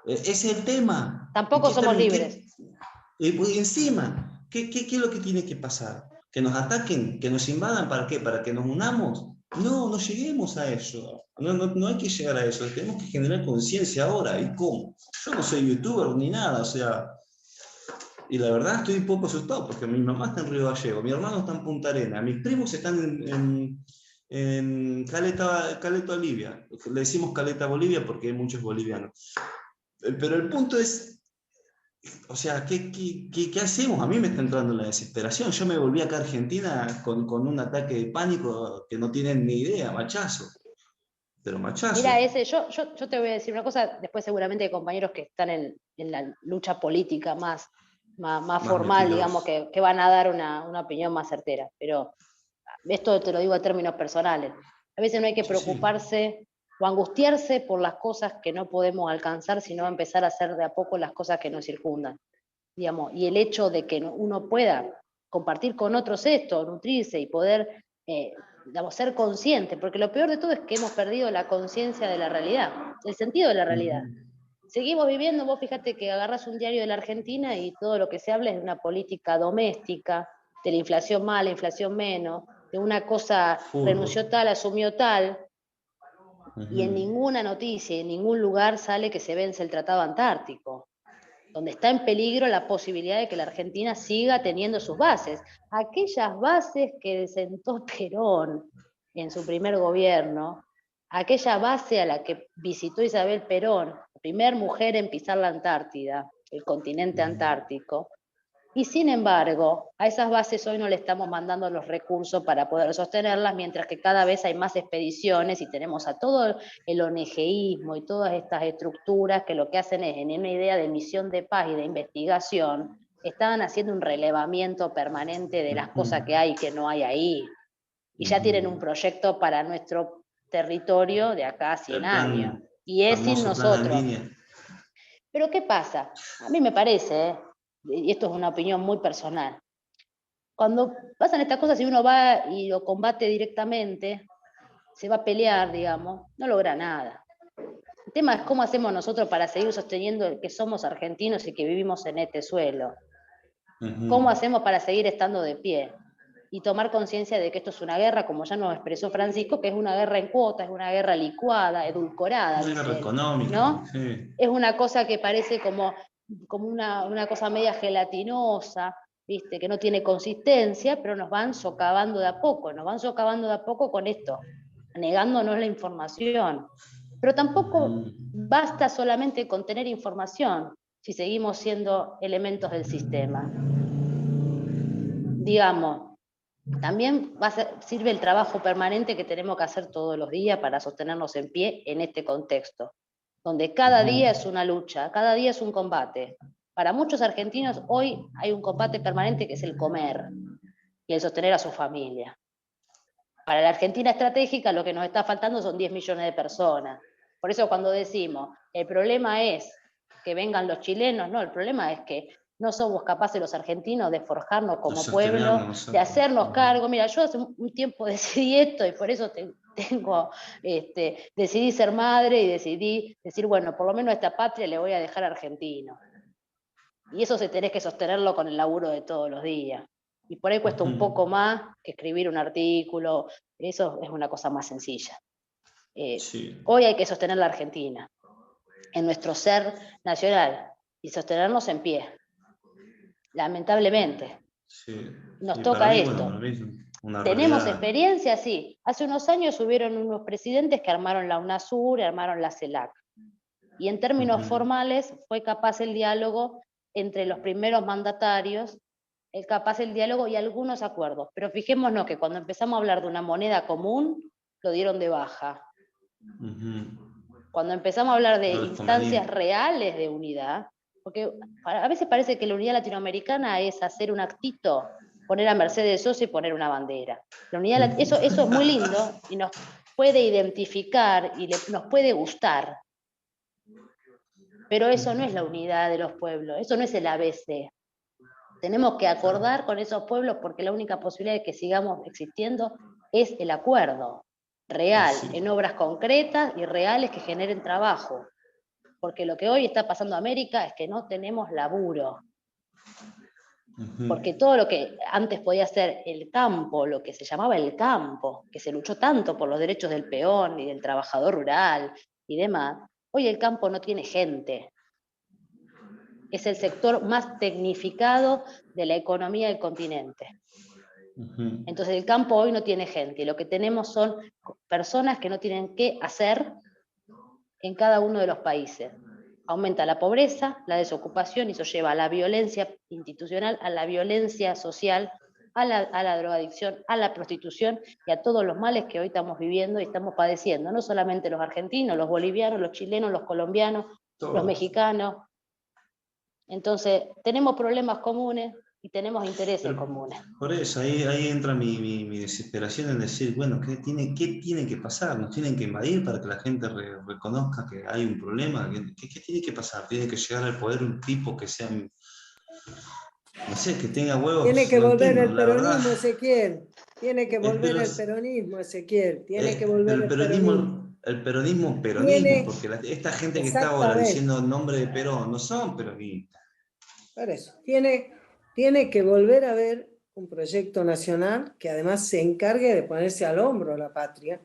Ese es el tema. Tampoco somos libres. Y encima, ¿qué es lo que tiene que pasar? ¿Que nos ataquen? ¿Que nos invadan? ¿Para qué? ¿Para que nos unamos? No lleguemos a eso. No hay que llegar a eso. Tenemos que generar conciencia ahora. ¿Y cómo? Yo no soy youtuber ni nada, o sea. Y la verdad estoy un poco asustado porque mi mamá está en Río Gallego, mi hermano está en Punta Arenas, mis primos están en Caleta Bolivia. Le decimos Caleta Bolivia porque hay muchos bolivianos. Pero el punto es, o sea, ¿qué hacemos? A mí me está entrando la desesperación. Yo me volví acá a Argentina con un ataque de pánico que no tienen ni idea, machazo. Pero machazo. Mira, yo te voy a decir una cosa, después seguramente hay compañeros que están en la lucha política más formal, metidos. digamos, que van a dar una opinión más certera. Pero esto te lo digo a términos personales. A veces no hay que preocuparse o angustiarse por las cosas que no podemos alcanzar, sino empezar a hacer de a poco las cosas que nos circundan. Digamos, y el hecho de que uno pueda compartir con otros esto, nutrirse y poder digamos, ser consciente, porque lo peor de todo es que hemos perdido la conciencia de la realidad, el sentido de la realidad. Seguimos viviendo, vos fíjate que agarras un diario de la Argentina y todo lo que se habla es de una política doméstica, de la inflación más, la inflación menos, de una cosa renunció tal, asumió tal, y en ninguna noticia, en ningún lugar sale que se vence el Tratado Antártico. donde está en peligro la posibilidad de que la Argentina siga teniendo sus bases. Aquellas bases que sentó Perón en su primer gobierno, aquella base a la que visitó Isabel Perón, la primera mujer en pisar la Antártida, el continente antártico, y sin embargo, a esas bases hoy no le estamos mandando los recursos para poder sostenerlas, mientras que cada vez hay más expediciones y tenemos a todo el ONGismo y todas estas estructuras que lo que hacen es, en una idea de misión de paz y de investigación, estaban haciendo un relevamiento permanente de las cosas que hay y que no hay ahí. Y ya tienen un proyecto para nuestro territorio de acá a 100 años. Y es sin nosotros. Pero ¿qué pasa? A mí me parece, y esto es una opinión muy personal, cuando pasan estas cosas y uno va y lo combate directamente, se va a pelear, digamos, no logra nada. El tema es cómo hacemos nosotros para seguir sosteniendo que somos argentinos y que vivimos en este suelo. ¿Cómo hacemos para seguir estando de pie? Y tomar conciencia de que esto es una guerra, como ya nos expresó Francisco, que es una guerra en cuotas, es una guerra licuada, edulcorada. Una guerra económica, ¿no? Sí. Es una cosa que parece como una cosa media gelatinosa, ¿viste? Que no tiene consistencia, pero nos van socavando de a poco con esto, negándonos la información. Pero tampoco basta solamente con tener información si seguimos siendo elementos del sistema. Digamos, también sirve el trabajo permanente que tenemos que hacer todos los días para sostenernos en pie en este contexto, donde cada día es una lucha, cada día es un combate. Para muchos argentinos hoy hay un combate permanente que es el comer y el sostener a su familia. Para la Argentina estratégica lo que nos está faltando son 10 millones de personas. Por eso cuando decimos, el problema es que vengan los chilenos, no, el problema es que no somos capaces los argentinos de forjarnos como pueblo, de hacernos cargo. Mira, yo hace un tiempo decidí esto y por eso decidí ser madre y decidí decir, bueno, por lo menos a esta patria le voy a dejar argentino. Y eso se tenés que sostenerlo con el laburo de todos los días. Y por ahí cuesta un poco más que escribir un artículo, eso es una cosa más sencilla. Sí. Hoy hay que sostener la Argentina, en nuestro ser nacional, y sostenernos en pie. Lamentablemente. Sí. Nos toca esto. Bueno, ¿tenemos experiencia? Sí. Hace unos años hubieron unos presidentes que armaron la UNASUR, armaron la CELAC. Y en términos formales fue capaz el diálogo entre los primeros mandatarios, capaz el diálogo y algunos acuerdos. Pero fijémonos que cuando empezamos a hablar de una moneda común, lo dieron de baja. Cuando empezamos a hablar de instancias reales de unidad, porque a veces parece que la unidad latinoamericana es hacer un actito, poner a Mercedes Sosa y poner una bandera. La unidad, eso es muy lindo y nos puede identificar y nos puede gustar. Pero eso no es la unidad de los pueblos, eso no es el ABC. Tenemos que acordar con esos pueblos porque la única posibilidad de que sigamos existiendo es el acuerdo real, en obras concretas y reales que generen trabajo. Porque lo que hoy está pasando en América es que no tenemos laburo. Porque todo lo que antes podía ser el campo, lo que se llamaba el campo, que se luchó tanto por los derechos del peón y del trabajador rural y demás, hoy el campo no tiene gente. Es el sector más tecnificado de la economía del continente. Entonces el campo hoy no tiene gente, y lo que tenemos son personas que no tienen qué hacer en cada uno de los países. Aumenta la pobreza, la desocupación, y eso lleva a la violencia institucional, a la violencia social, a la drogadicción, a la prostitución y a todos los males que hoy estamos viviendo y estamos padeciendo, no solamente los argentinos, los bolivianos, los chilenos, los colombianos, los mexicanos. Entonces, tenemos problemas comunes y tenemos intereses comunes. Por eso, ahí entra mi desesperación en decir, bueno, ¿qué tiene que pasar? ¿Nos tienen que invadir para que la gente reconozca que hay un problema? ¿Qué tiene que pasar? ¿Tiene que llegar al poder un tipo que sea, no sé, que tenga huevos? Tiene que volver el peronismo, Ezequiel. Tiene que volver el peronismo, Ezequiel. Tiene que volver el peronismo. El peronismo, porque esta gente que está ahora diciendo el nombre de Perón no son peronistas. Por eso, tiene que volver a haber un proyecto nacional que además se encargue de ponerse al hombro a la patria,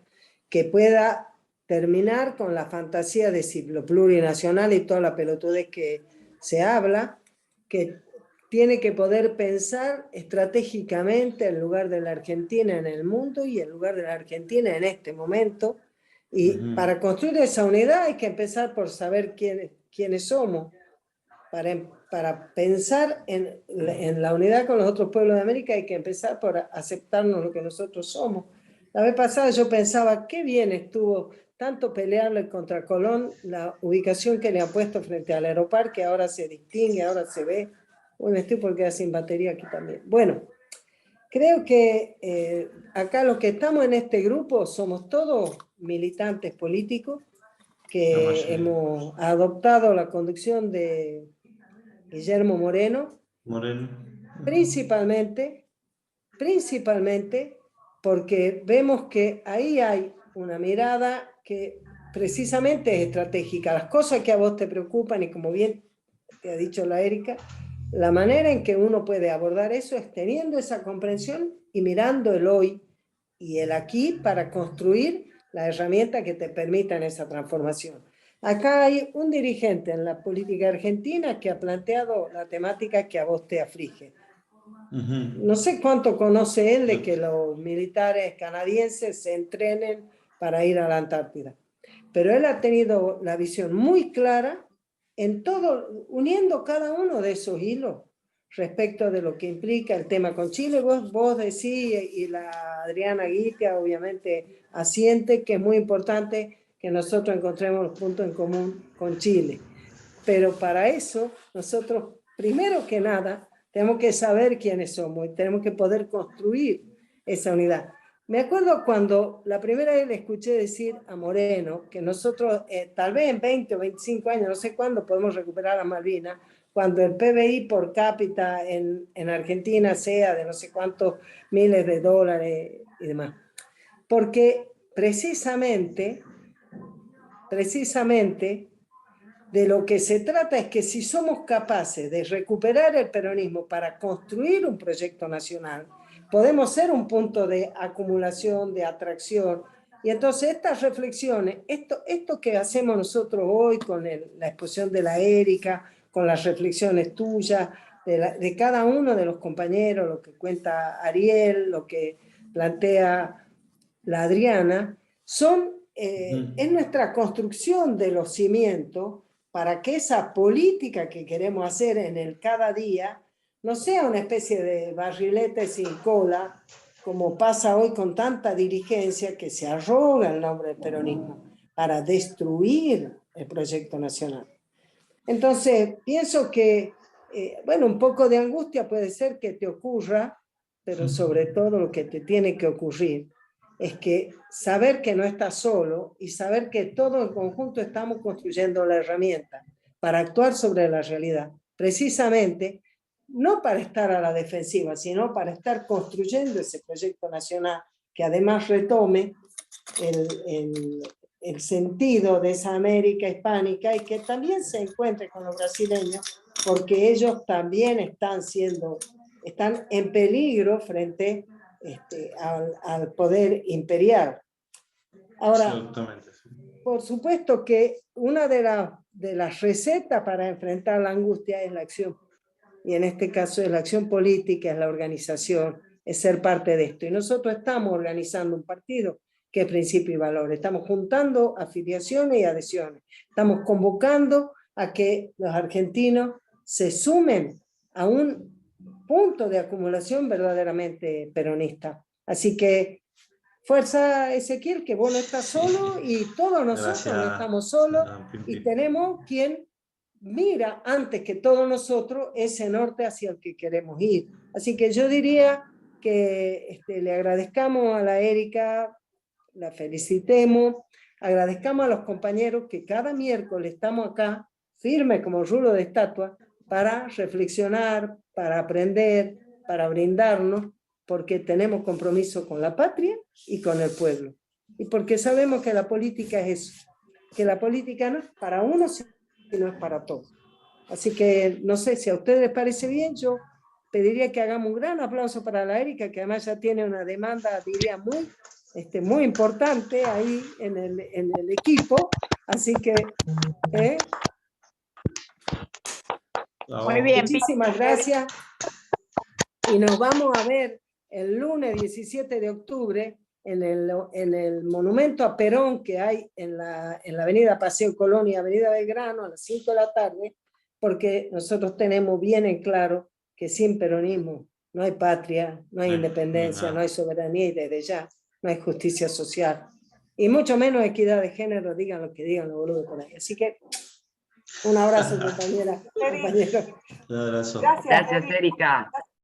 que pueda terminar con la fantasía de lo plurinacional y toda la pelotudez que se habla que tiene que poder pensar estratégicamente el lugar de la Argentina en el mundo y el lugar de la Argentina en este momento. Y para construir esa unidad hay que empezar por saber quiénes somos. Para pensar en la unidad con los otros pueblos de América hay que empezar por aceptarnos lo que nosotros somos. La vez pasada yo pensaba, qué bien estuvo tanto pelearle contra Colón, la ubicación que le han puesto frente al aeroparque, ahora se distingue, ahora se ve. Uy, me estoy por quedar sin batería aquí también. Bueno, creo que acá los que estamos en este grupo somos todos militantes políticos que hemos adoptado la conducción de Guillermo Moreno, principalmente porque vemos que ahí hay una mirada que precisamente es estratégica. Las cosas que a vos te preocupan, y como bien te ha dicho la Erika, la manera en que uno puede abordar eso es teniendo esa comprensión y mirando el hoy y el aquí para construir la herramienta que te permita esa transformación. Acá hay un dirigente en la política argentina que ha planteado la temática que a vos te aflige. No sé cuánto conoce él de que los militares canadienses se entrenen para ir a la Antártida, pero él ha tenido la visión muy clara en todo, uniendo cada uno de esos hilos respecto de lo que implica el tema con Chile. Vos decís, y la Adriana Guitia obviamente asiente, que es muy importante que nosotros encontremos los puntos en común con Chile. Pero para eso, nosotros, primero que nada, tenemos que saber quiénes somos y tenemos que poder construir esa unidad. Me acuerdo cuando la primera vez le escuché decir a Moreno que nosotros, tal vez en 20 o 25 años, no sé cuándo podemos recuperar a Malvinas, cuando el PBI por cápita en Argentina sea de no sé cuántos miles de dólares y demás. Porque precisamente de lo que se trata es que si somos capaces de recuperar el peronismo para construir un proyecto nacional, podemos ser un punto de acumulación, de atracción. Y entonces estas reflexiones, esto que hacemos nosotros hoy con la exposición de la Erika, con las reflexiones tuyas, de cada uno de los compañeros, lo que cuenta Ariel, lo que plantea la Adriana, es nuestra construcción de los cimientos para que esa política que queremos hacer en el cada día no sea una especie de barrilete sin cola, como pasa hoy con tanta dirigencia que se arroga el nombre del peronismo para destruir el proyecto nacional. Entonces, pienso que, bueno, un poco de angustia puede ser que te ocurra, pero sobre todo lo que te tiene que ocurrir es que saber que no estás solo y saber que todos en conjunto estamos construyendo la herramienta para actuar sobre la realidad, precisamente no para estar a la defensiva, sino para estar construyendo ese proyecto nacional que además retome el sentido de esa América hispánica y que también se encuentre con los brasileños, porque ellos también están en peligro frente al poder imperial. Ahora, por supuesto que una de las recetas para enfrentar la angustia es la acción, y en este caso es la acción política, es la organización, es ser parte de esto. Y nosotros estamos organizando un partido que es Principio y Valores. Estamos juntando afiliaciones y adhesiones. Estamos convocando a que los argentinos se sumen a un punto de acumulación verdaderamente peronista. Así que fuerza, Ezequiel, que vos no estás solo y todos nosotros no estamos solos y tenemos quien mira antes que todos nosotros ese norte hacia el que queremos ir. Así que yo diría que le agradezcamos a la Erika, la felicitemos, agradezcamos a los compañeros que cada miércoles estamos acá, firmes como rulo de estatua, para reflexionar, para aprender, para brindarnos, porque tenemos compromiso con la patria y con el pueblo. Y porque sabemos que la política es eso, que la política no es para uno, sino es para todos. Así que no sé si a ustedes les parece bien, yo pediría que hagamos un gran aplauso para la Erika, que además ya tiene una demanda, diría, muy importante ahí en el equipo. Así que... Muy bien. Muchísimas gracias. Y nos vamos a ver el lunes 17 de octubre en el monumento a Perón que hay en la avenida Paseo Colón y avenida Belgrano a las 5 de la tarde, porque nosotros tenemos bien en claro que sin peronismo no hay patria, no hay independencia, no hay soberanía y desde ya no hay justicia social. Y mucho menos equidad de género, digan lo que digan los boludos por ahí. Así que un abrazo, compañera. Compañero. Un abrazo. Gracias, Gracias, Erika.